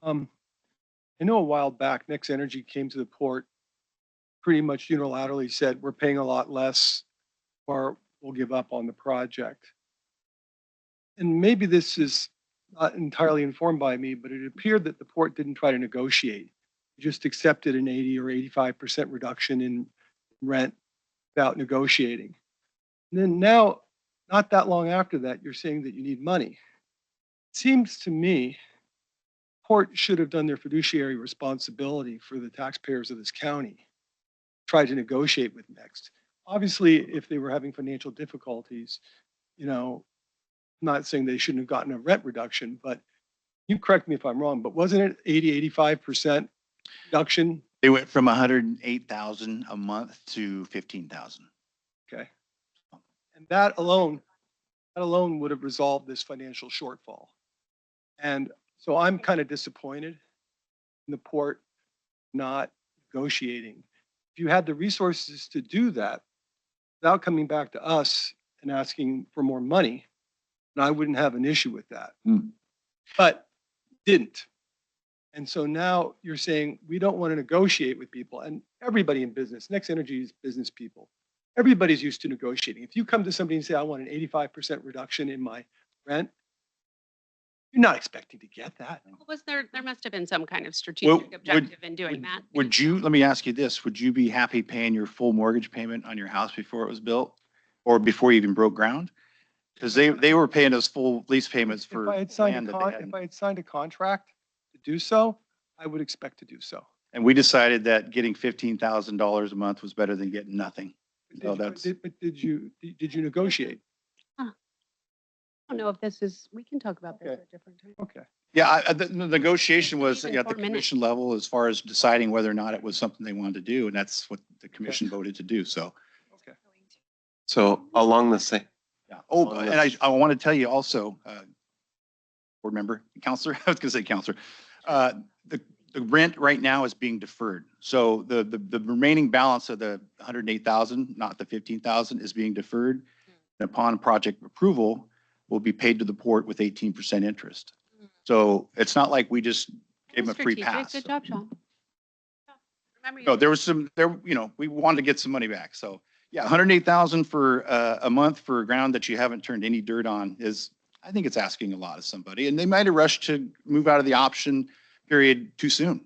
I know a while back, Next Energy came to the port, pretty much unilaterally said, we're paying a lot less or we'll give up on the project. And maybe this is not entirely informed by me, but it appeared that the port didn't try to negotiate. It just accepted an 80 or 85% reduction in rent without negotiating. And then now, not that long after that, you're saying that you need money. It seems to me port should have done their fiduciary responsibility for the taxpayers of this county, tried to negotiate with Next. Obviously, if they were having financial difficulties, you know, I'm not saying they shouldn't have gotten a rent reduction, but you correct me if I'm wrong, but wasn't it 80, 85% reduction? They went from 108,000 a month to 15,000. Okay. And that alone would have resolved this financial shortfall. And so I'm kind of disappointed in the port not negotiating. If you had the resources to do that without coming back to us and asking for more money, then I wouldn't have an issue with that. But didn't. And so now you're saying we don't want to negotiate with people, and everybody in business, Next Energy is business people. Everybody's used to negotiating. If you come to somebody and say, I want an 85% reduction in my rent, you're not expecting to get that. Was there must have been some kind of strategic objective in doing that. Would you, let me ask you this, would you be happy paying your full mortgage payment on your house before it was built? Or before you even broke ground? Because they were paying us full lease payments for If I had signed land a that they con, hadn't. if I had signed a contract to do so, I would expect to do so. And we decided that getting $15,000 a month was better than getting nothing. So that's, But did you negotiate? I don't know if this is, we can talk about this Okay. at a different time. Okay. yeah, the negotiation was Even at the 4 minutes. commission level as far as deciding whether or not it was something they wanted to do. And that's what the commission voted to do. So, Okay. So along the same, yeah. Oh, Well, and that's- I want to tell you also, board member, counselor, I was going to say counselor, the rent right now is being deferred. So the remaining balance of the 108,000, not the 15,000, is being deferred. And upon project approval, will be paid to the port with 18% interest. So it's not like we just gave them a free Strategic. pass. Good job, Sean. Remember No, you- there was some, we wanted to get some money back. So yeah, 108,000 for a month for ground that you haven't turned any dirt on is, I think it's asking a lot of somebody. And they might have rushed to move out of the option period too soon,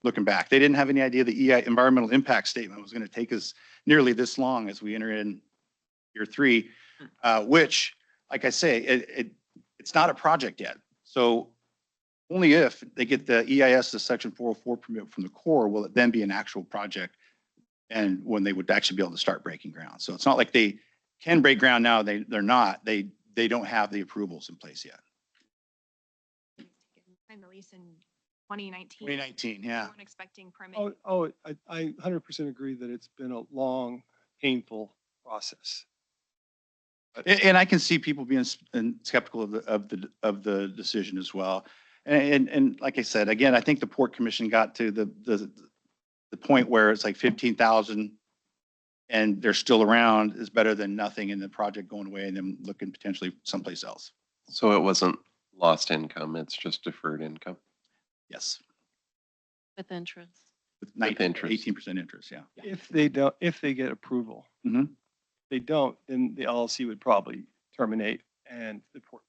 looking back. They didn't have any idea the EI environmental impact statement was going to take us nearly this long as we enter in year 3, which, like I say, it's not a project yet. So only if they get the EIS, the Section 404 permit from the Corps, will it then be an actual project and when they would actually be able to start breaking ground. So it's not like they can break ground now. They're not. They don't have the approvals in place yet. Signed the lease in 2019. 2019, We yeah. weren't expecting permit. I 100% agree that it's been a long, painful process. And I can see people being skeptical of the decision as well. And like I said, again, I think the Port Commission got to the point where it's like 15,000 and they're still around is better than nothing in the project going away and them looking potentially someplace else. so it wasn't lost income, it's just deferred income. Yes. With interest. With interest. 18% interest, yeah. If they get approval. Mhm. If they don't, then the LLC would probably terminate and the port.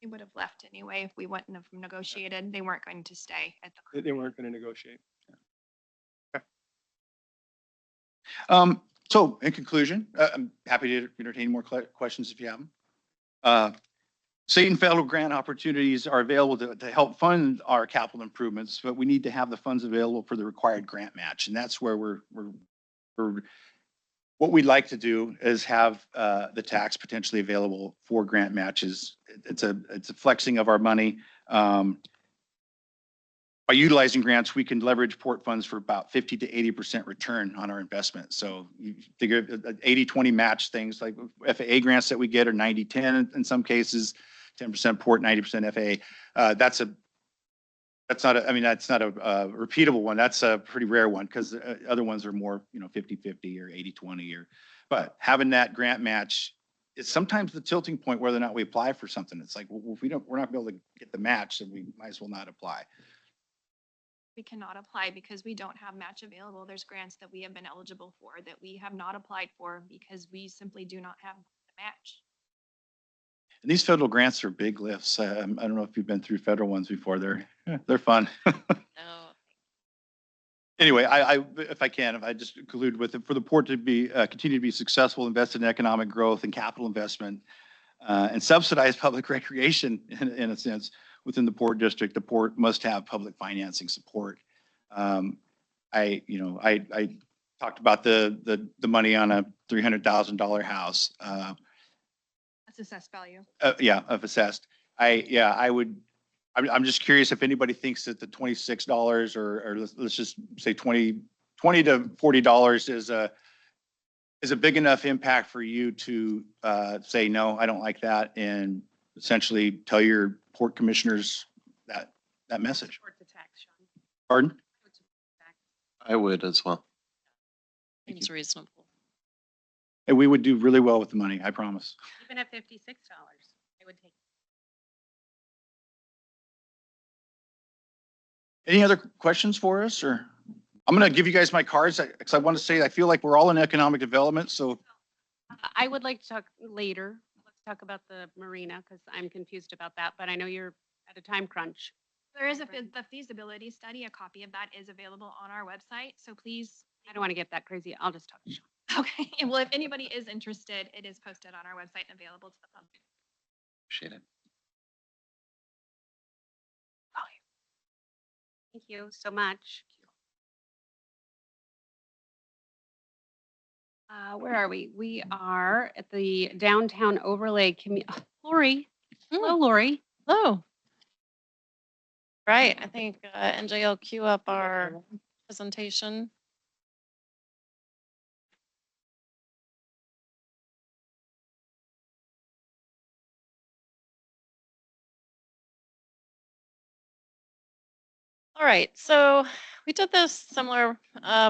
They would have left anyway if we wouldn't have negotiated. They weren't going to stay at the. They weren't going to negotiate. So in conclusion, I'm happy to entertain more questions if you have them. State and federal grant opportunities are available to help fund our capital improvements, but we need to have the funds available for the required grant match. And that's where what we'd like to do is have the tax potentially available for grant matches. It's a flexing of our money. By utilizing grants, we can leverage port funds for about 50 to 80% return on our investment. So you figure 80-20 match things like FAA grants that we get are 90-10 in some cases, 10% port, 90% FAA. That's not a repeatable one. That's a pretty rare one because other ones are more, 50-50 or 80-20 but having that grant match is sometimes the tilting point whether or not we apply for something. It's like, well, if we're not gonna be able to get the match, then we might as well not apply. We cannot apply because we don't have match available. There's grants that we have been eligible for that we have not applied for because we simply do not have the match. And these federal grants are big lifts. I don't know if you've been through federal ones before. They're fun. No. Anyway, if I just conclude with it, for the port to be continue to be successful, invest in economic growth and capital investment, and subsidize public recreation in a sense within the port district, the port must have public financing support. I talked about the money on a $300,000 house. That's assessed value. Of assessed. I'm just curious if anybody thinks that the $26 or let's just say $20 to $40 is a big enough impact for you to say, no, I don't like that, and essentially tell your port commissioners that message. Pardon? I would as well. Seems reasonable. And we would do really well with the money, I promise. Even at $56, I would take it. Any other questions for us, or I'm going to give you guys my cards because I want to say I feel like we're all in economic development. So I would like to talk later. Let's talk about the marina because I'm confused about that, but I know you're at a time crunch. There is the feasibility study. A copy of that is available on our website. So please. I don't want to get that crazy. I'll just talk to Sean. Okay. Well, if anybody is interested, it is posted on our website and available to the public. Appreciate it. Thank you so much. Where are we? We are at the downtown overlay Lori. Hello, Lori. Hello. Right. I think NJ will queue up our presentation. All right, so we did this similar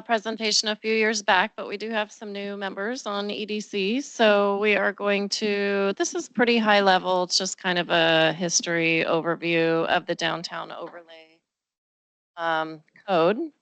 presentation a few years back, but we do have some new members on EDC. So we are going to, this is pretty high level. It's just kind of a history overview of the downtown overlay code.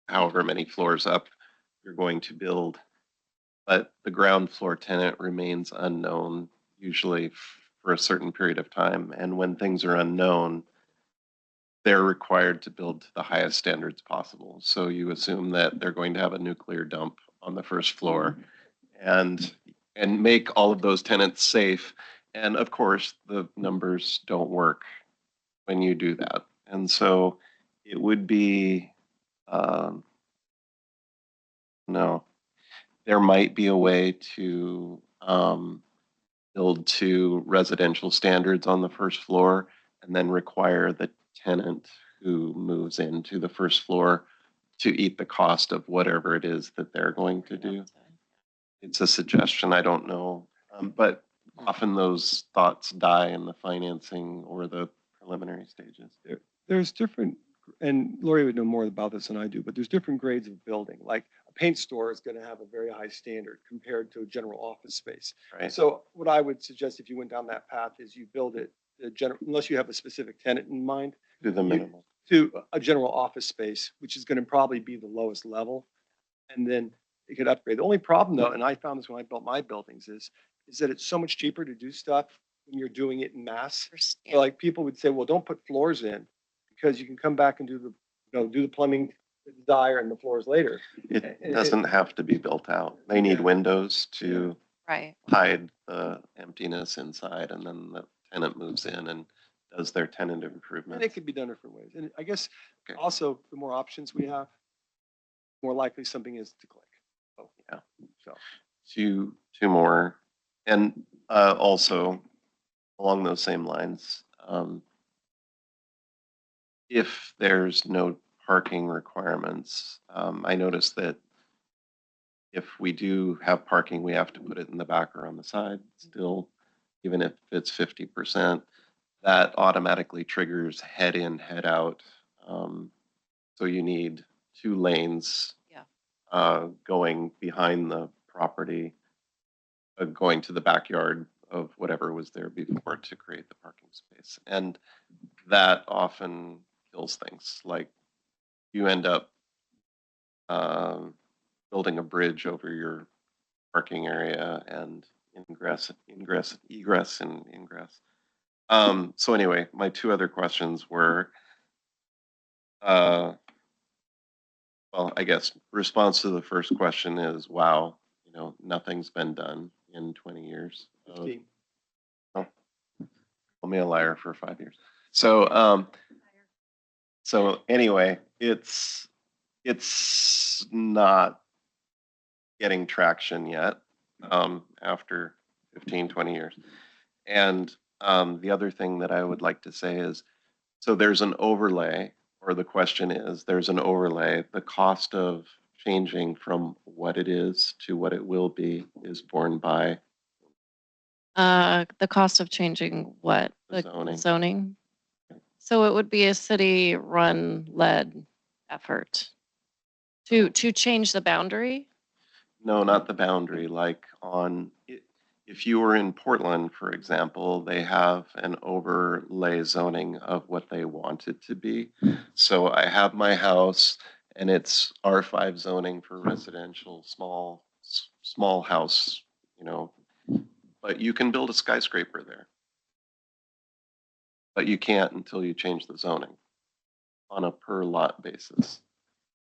however many floors up you're going to build. But the ground floor tenant remains unknown, usually for a certain period of time. And when things are unknown, they're required to build to the highest standards possible. So you assume that they're going to have a nuclear dump on the first floor and make all of those tenants safe. And of course, the numbers don't work when you do that. And so it would be, no, there might be a way to build to residential standards on the first floor and then require the tenant who moves into the first floor to eat the cost of whatever it is that they're going to do. It's a suggestion, I don't know. But often those thoughts die in the financing or the preliminary stages. There's different, and Lori would know more about this than I do, but there's different grades of building. Like a paint store is going to have a very high standard compared to a general office space. Right. So what I would suggest if you went down that path is you build it, unless you have a specific tenant in mind, To the minimal. to a general office space, which is going to probably be the lowest level. And then you could upgrade. The only problem though, and I found this when I built my buildings, is that it's so much cheaper to do stuff when you're doing it in mass. So like people would say, well, don't put floors in because you can come back and do the plumbing, the desire and the floors later. It doesn't have to be built out. They need windows to Right. hide the emptiness inside, and then the tenant moves in and does their tenant And improvement. it could be done different ways. And I guess Okay. also the more options we have, more likely something is to click. Oh, Yeah. So. Two more, and also along those same lines, if there's no parking requirements, I noticed that if we do have parking, we have to put it in the back or on the side still, even if it's 50%. That automatically triggers head in, head out. So you need 2 lanes going behind the property, going to the backyard of whatever was there before to create the parking space. And that often kills things. Like you end up building a bridge over your parking area and egress and ingress. So anyway, my 2 other questions were, well, I guess response to the first question is, wow, nothing's been done in 20 years. 15. Call me a liar for 5 years. So, so anyway, it's not getting traction yet after 15, 20 years. And the other thing that I would like to say is, so there's an overlay, or the question is, there's an overlay. The cost of changing from what it is to what it will be is borne by The cost of changing what? The zoning. Zoning. So it would be a city-run led effort to change the boundary. No, not the boundary. Like if you were in Portland, for example, they have an overlay zoning of what they want it to be. So I have my house and it's R5 zoning for residential, small house, but you can build a skyscraper there. But you can't until you change the zoning on a per lot basis.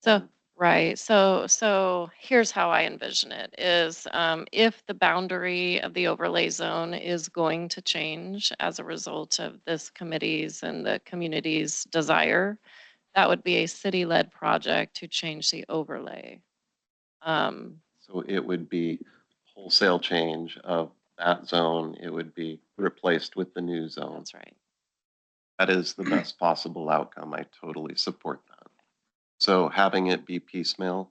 So, right. So here's how I envision it is if the boundary of the overlay zone is going to change as a result of this committee's and the community's desire, that would be a city-led project to change the overlay. So it would be wholesale change of that zone. It would be replaced with the new zone. That's right. That is the best possible outcome. I totally support that. So having it be piecemeal,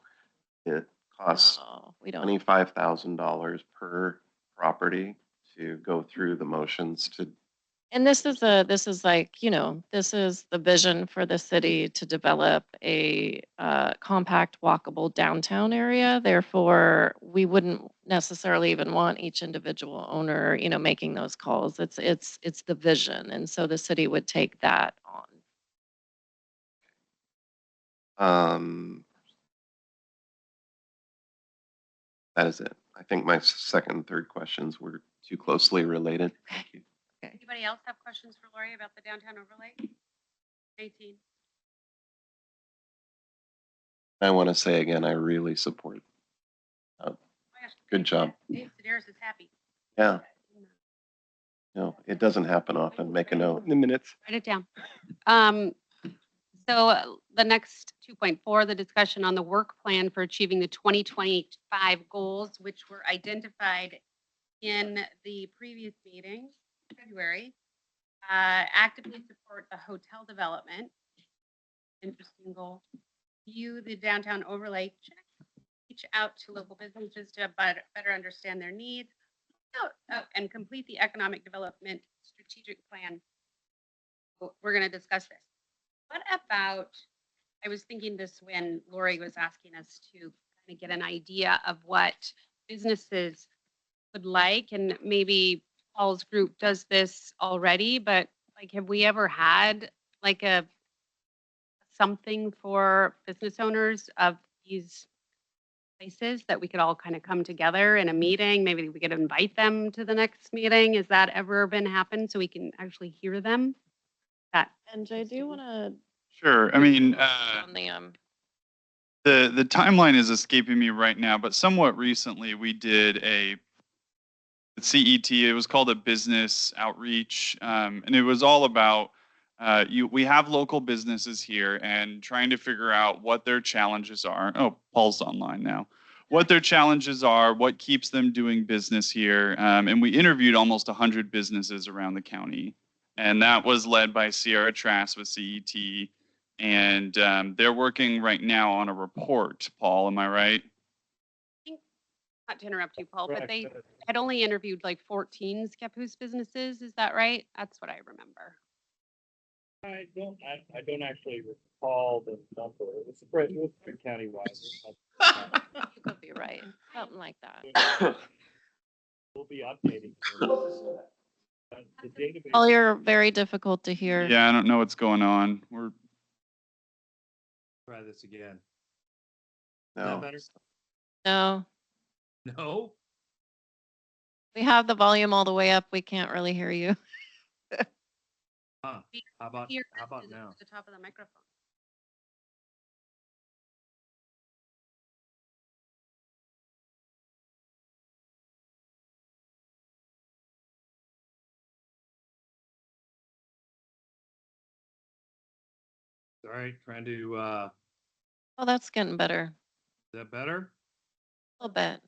it costs No, we don't. $25,000 per property to go through the motions to. And this is like, this is the vision for the city to develop a compact, walkable downtown area. Therefore, we wouldn't necessarily even want each individual owner, making those calls. It's the vision, and so the city would take that on. That is it. I think my second and third questions were too closely related. Thank you. Anybody else have questions for Lori about the downtown overlay? 18. I want to say again, I really support. Oh my gosh, Good job. Dave Sedaris is happy. Yeah, no, it doesn't happen often. Make a note. In the minutes. Write it down. The next 2.4, the discussion on the work plan for achieving the 2025 goals, which were identified in the previous meeting, February. Actively support the hotel development. Interesting goal. View the downtown overlay, check. Reach out to local businesses to better understand their needs. And complete the economic development strategic plan. We're going to discuss this. What about, I was thinking this when Lori was asking us to kind of get an idea of what businesses would like, and maybe Paul's group does this already, but like, have we ever had like something for business owners of these places that we could all kind of come together in a meeting? Maybe we could invite them to the next meeting. Has that ever been happened so we can actually hear them? That And Jay, do you want to? Sure. I mean, On the timeline is escaping me right now, but somewhat recently we did a CET. It was called a business outreach, and it was all about we have local businesses here and trying to figure out what their challenges are. Oh, Paul's online now. What their challenges are, what keeps them doing business here, and we interviewed almost 100 businesses around the county, and that was led by Sierra Trask with CET. And they're working right now on a report. Paul, am I right? Not to interrupt you, Paul, but they had only interviewed like 14 Scappoose businesses. Is that right? That's what I remember. I don't actually recall the number. It was pretty countywide. You could be right. Something like that. We'll be updating. The database. Paul, you're very difficult to hear. Yeah, I don't know what's going on. We're Try this again. Is No. that better? No, No? we have the volume all the way up. We can't really hear you. Huh. How about Here, now? the top of the microphone. All right, trying to, Oh, that's getting better. is that better? A little bit.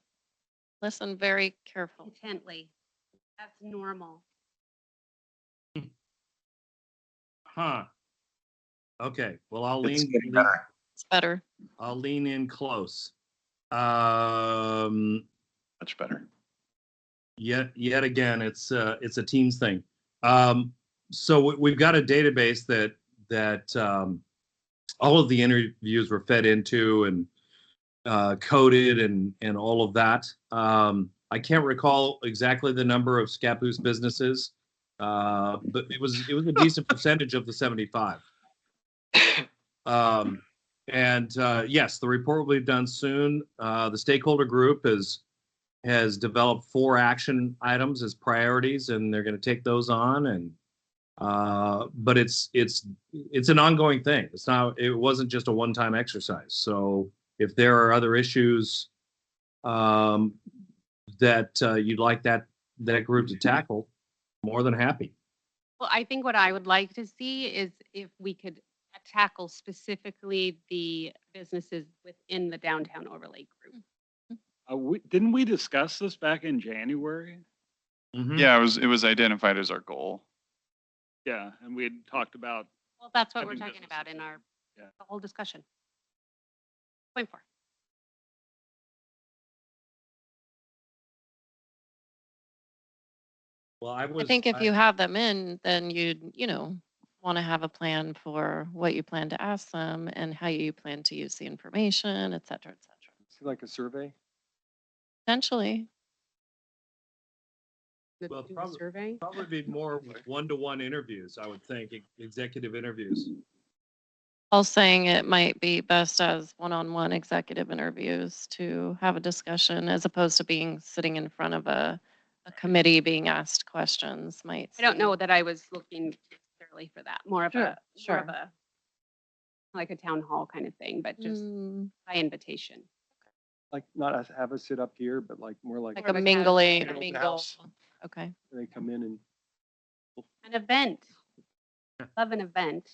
Listen very careful. Intently. That's normal. Huh. Okay, well, I'll It's lean, getting better. It's better. I'll lean in close. Much better. Yet again, it's a Teams thing. So we've got a database that all of the interviews were fed into and coded and all of that. I can't recall exactly the number of Scappoose businesses, but it was a decent percentage of the 75. Yes, the report will be done soon. The stakeholder group has developed 4 action items as priorities, and they're going to take those on. And but it's an ongoing thing. It wasn't just a one-time exercise. So if there are other issues that you'd like that group to tackle, more than happy. Well, I think what I would like to see is if we could tackle specifically the businesses within the downtown overlay group. Didn't we discuss this back in January? Mhm. yeah, it was identified as our goal. Yeah, and we had talked about, Well, that's what we're Having talking about in businesses, our yeah. the whole discussion. Point 4. Well, I think if you have them in, then you'd, want to have a plan for what you plan to ask them and how you plan to use the information, et cetera, et cetera. See, like a survey. Potentially. Well, Do a probably- survey. probably be more one-to-one interviews, I would think, executive interviews. Paul's saying it might be best as one-on-one executive interviews to have a discussion as opposed to being sitting in front of a committee being asked questions might. I don't know seem- that I was looking necessarily for that, more of Sure, a, more sure. of a, like a town hall kind of thing, but just Mm, by invitation. Like not us, have us sit up here, but like more like Like More a of a casual mingling, open mingle. house. Okay. they come in and An event. Love an event.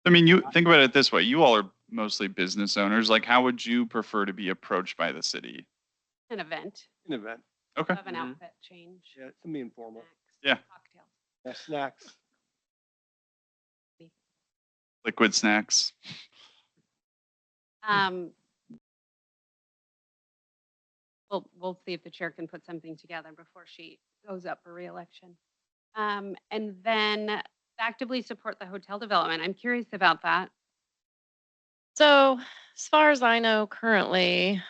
I mean, you think about it this way, you all are mostly business owners. Like, how would you prefer to be approached by the city? An event. an event. Okay. Love an Mm-hmm. outfit change. Yeah, something informal. snacks, Yeah. Cocktails. Yeah, snacks. Liquid snacks. Um, we'll see if the chair can put something together before she goes up for reelection. And then actively support the hotel development. I'm curious about that. So as far as I know currently,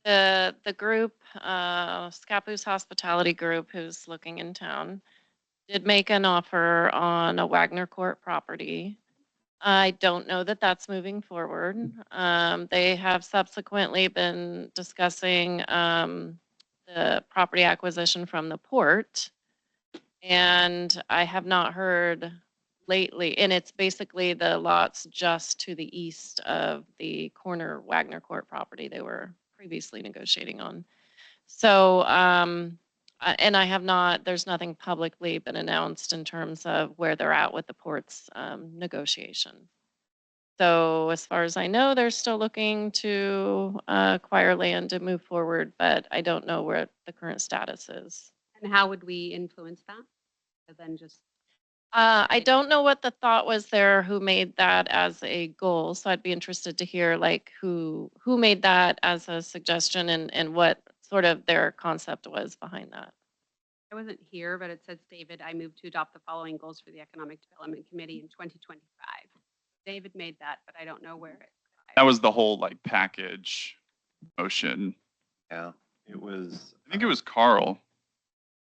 the group, Scappoose Hospitality Group, who's looking in town, did make an offer on a Wagner Court property. I don't know that that's moving forward. They have subsequently been discussing the property acquisition from the port. And I have not heard lately, and it's basically the lots just to the east of the corner Wagner Court property they were previously negotiating on. So, and I have not, there's nothing publicly been announced in terms of where they're at with the port's negotiation. So as far as I know, they're still looking to acquire land to move forward, but I don't know where the current status is. And how would we influence that? And then just, I Right. don't know what the thought was there, who made that as a goal. So I'd be interested to hear like who made that as a suggestion and what sort of their concept was behind that. I wasn't here, but it says, David, I move to adopt the following goals for the Economic Development Committee in 2025. David made that, but I don't know where it. That was the whole like package motion. Yeah, it was. I think it was Carl.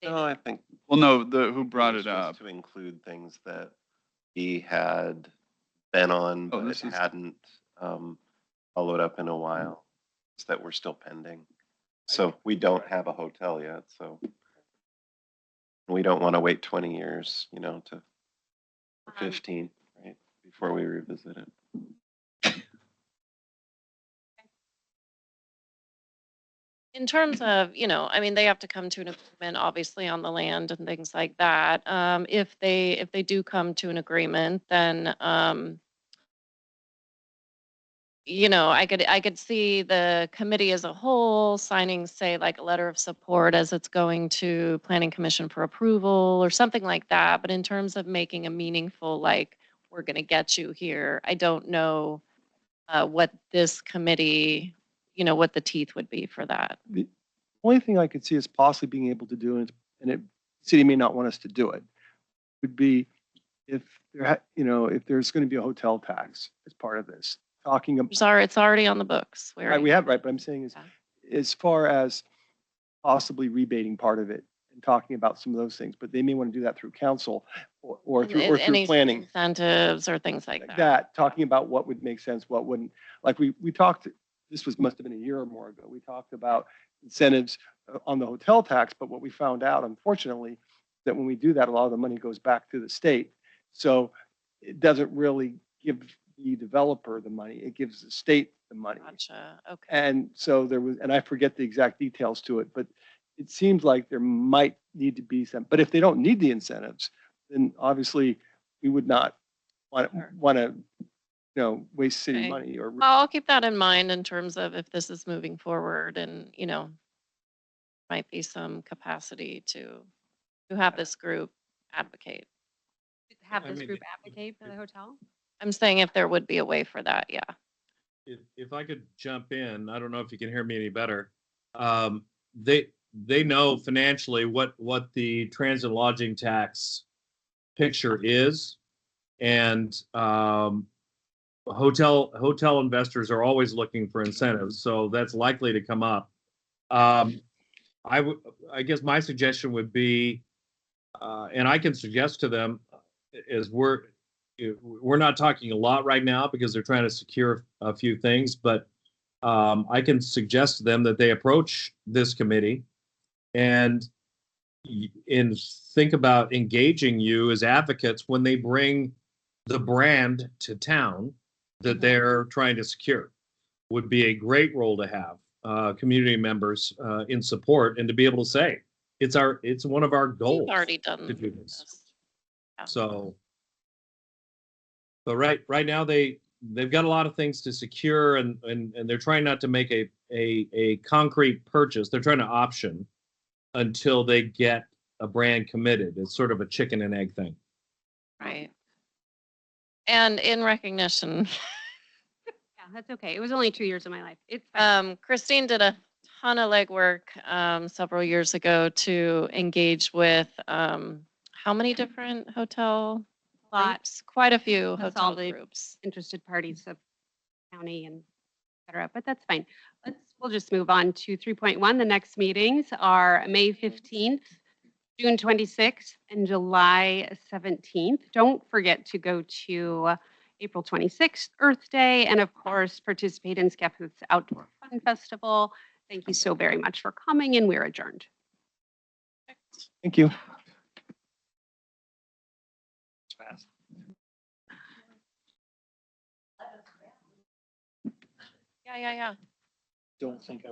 No, I think. Well, no, who it brought was it up? just to include things that he had been on, Oh, but this is- hadn't followed up in a while, that were still pending. So we don't have a hotel yet, so we don't want to wait 20 years, to or 15, right, before we revisit it. In terms of, I mean, they have to come to an agreement, obviously, on the land and things like that. If they do come to an agreement, then, I could see the committee as a whole signing, say, like a letter of support as it's going to Planning Commission for approval or something like that. But in terms of making a meaningful, like, we're going to get you here, I don't know what this committee, what the teeth would be for that. The only thing I could see us possibly being able to do, and it, city may not want us to do it, would be if if there's going to be a hotel tax as part of this, talking about. It's already on the books. Right, we have, right, but I'm saying is, Yeah. as far as possibly rebating part of it and talking about some of those things, but they may want to do that through council or through Any planning. incentives or things like Like that. that, talking about what would make sense, what wouldn't. Like we talked, must have been a year or more ago, we talked about incentives on the hotel tax, but what we found out, unfortunately, that when we do that, a lot of the money goes back to the state. So it doesn't really give the developer the money, it gives the state the money. Gotcha. Okay. And so there was, and I forget the exact details to it, but it seems like there might need to be some, but if they don't need the incentives, then obviously we would not want to, waste city Okay. money or. Well, I'll keep that in mind in terms of if this is moving forward and, might be some capacity to have this group advocate. Have I this mean, group advocate for the hotel? I'm saying if there would be a way for that, yeah. If I could jump in, I don't know if you can hear me any better. They know financially what the transit lodging tax picture is, and hotel investors are always looking for incentives, so that's likely to come up. I guess my suggestion would be and I can suggest to them, is we're not talking a lot right now because they're trying to secure a few things, but I can suggest to them that they approach this committee and think about engaging you as advocates when they bring the brand to town that they're trying to secure. Would be a great role to have, community members in support, and to be able to say, it's one of our goals. We've already done to do this. this. Yeah. So, but right now they've got a lot of things to secure, and they're trying not to make a concrete purchase. They're trying to option until they get a brand committed. It's sort of a chicken and egg thing. Right. And in recognition, Yeah, that's okay. It was only 2 years of my life. It's fine. Christine did a ton of legwork several years ago to engage with how many different hotel Lot. groups? Quite a few That's hotel all the groups. interested parties of county and et cetera, but that's fine. We'll just move on to 3.1. The next meetings are May 15th, June 26th, and July 17th. Don't forget to go to April 26th, Earth Day, and of course, participate in Scappoose Outdoor Fun Festival. Thank you so very much for coming, and we're adjourned. Thank you. Fast. Yeah. Don't think I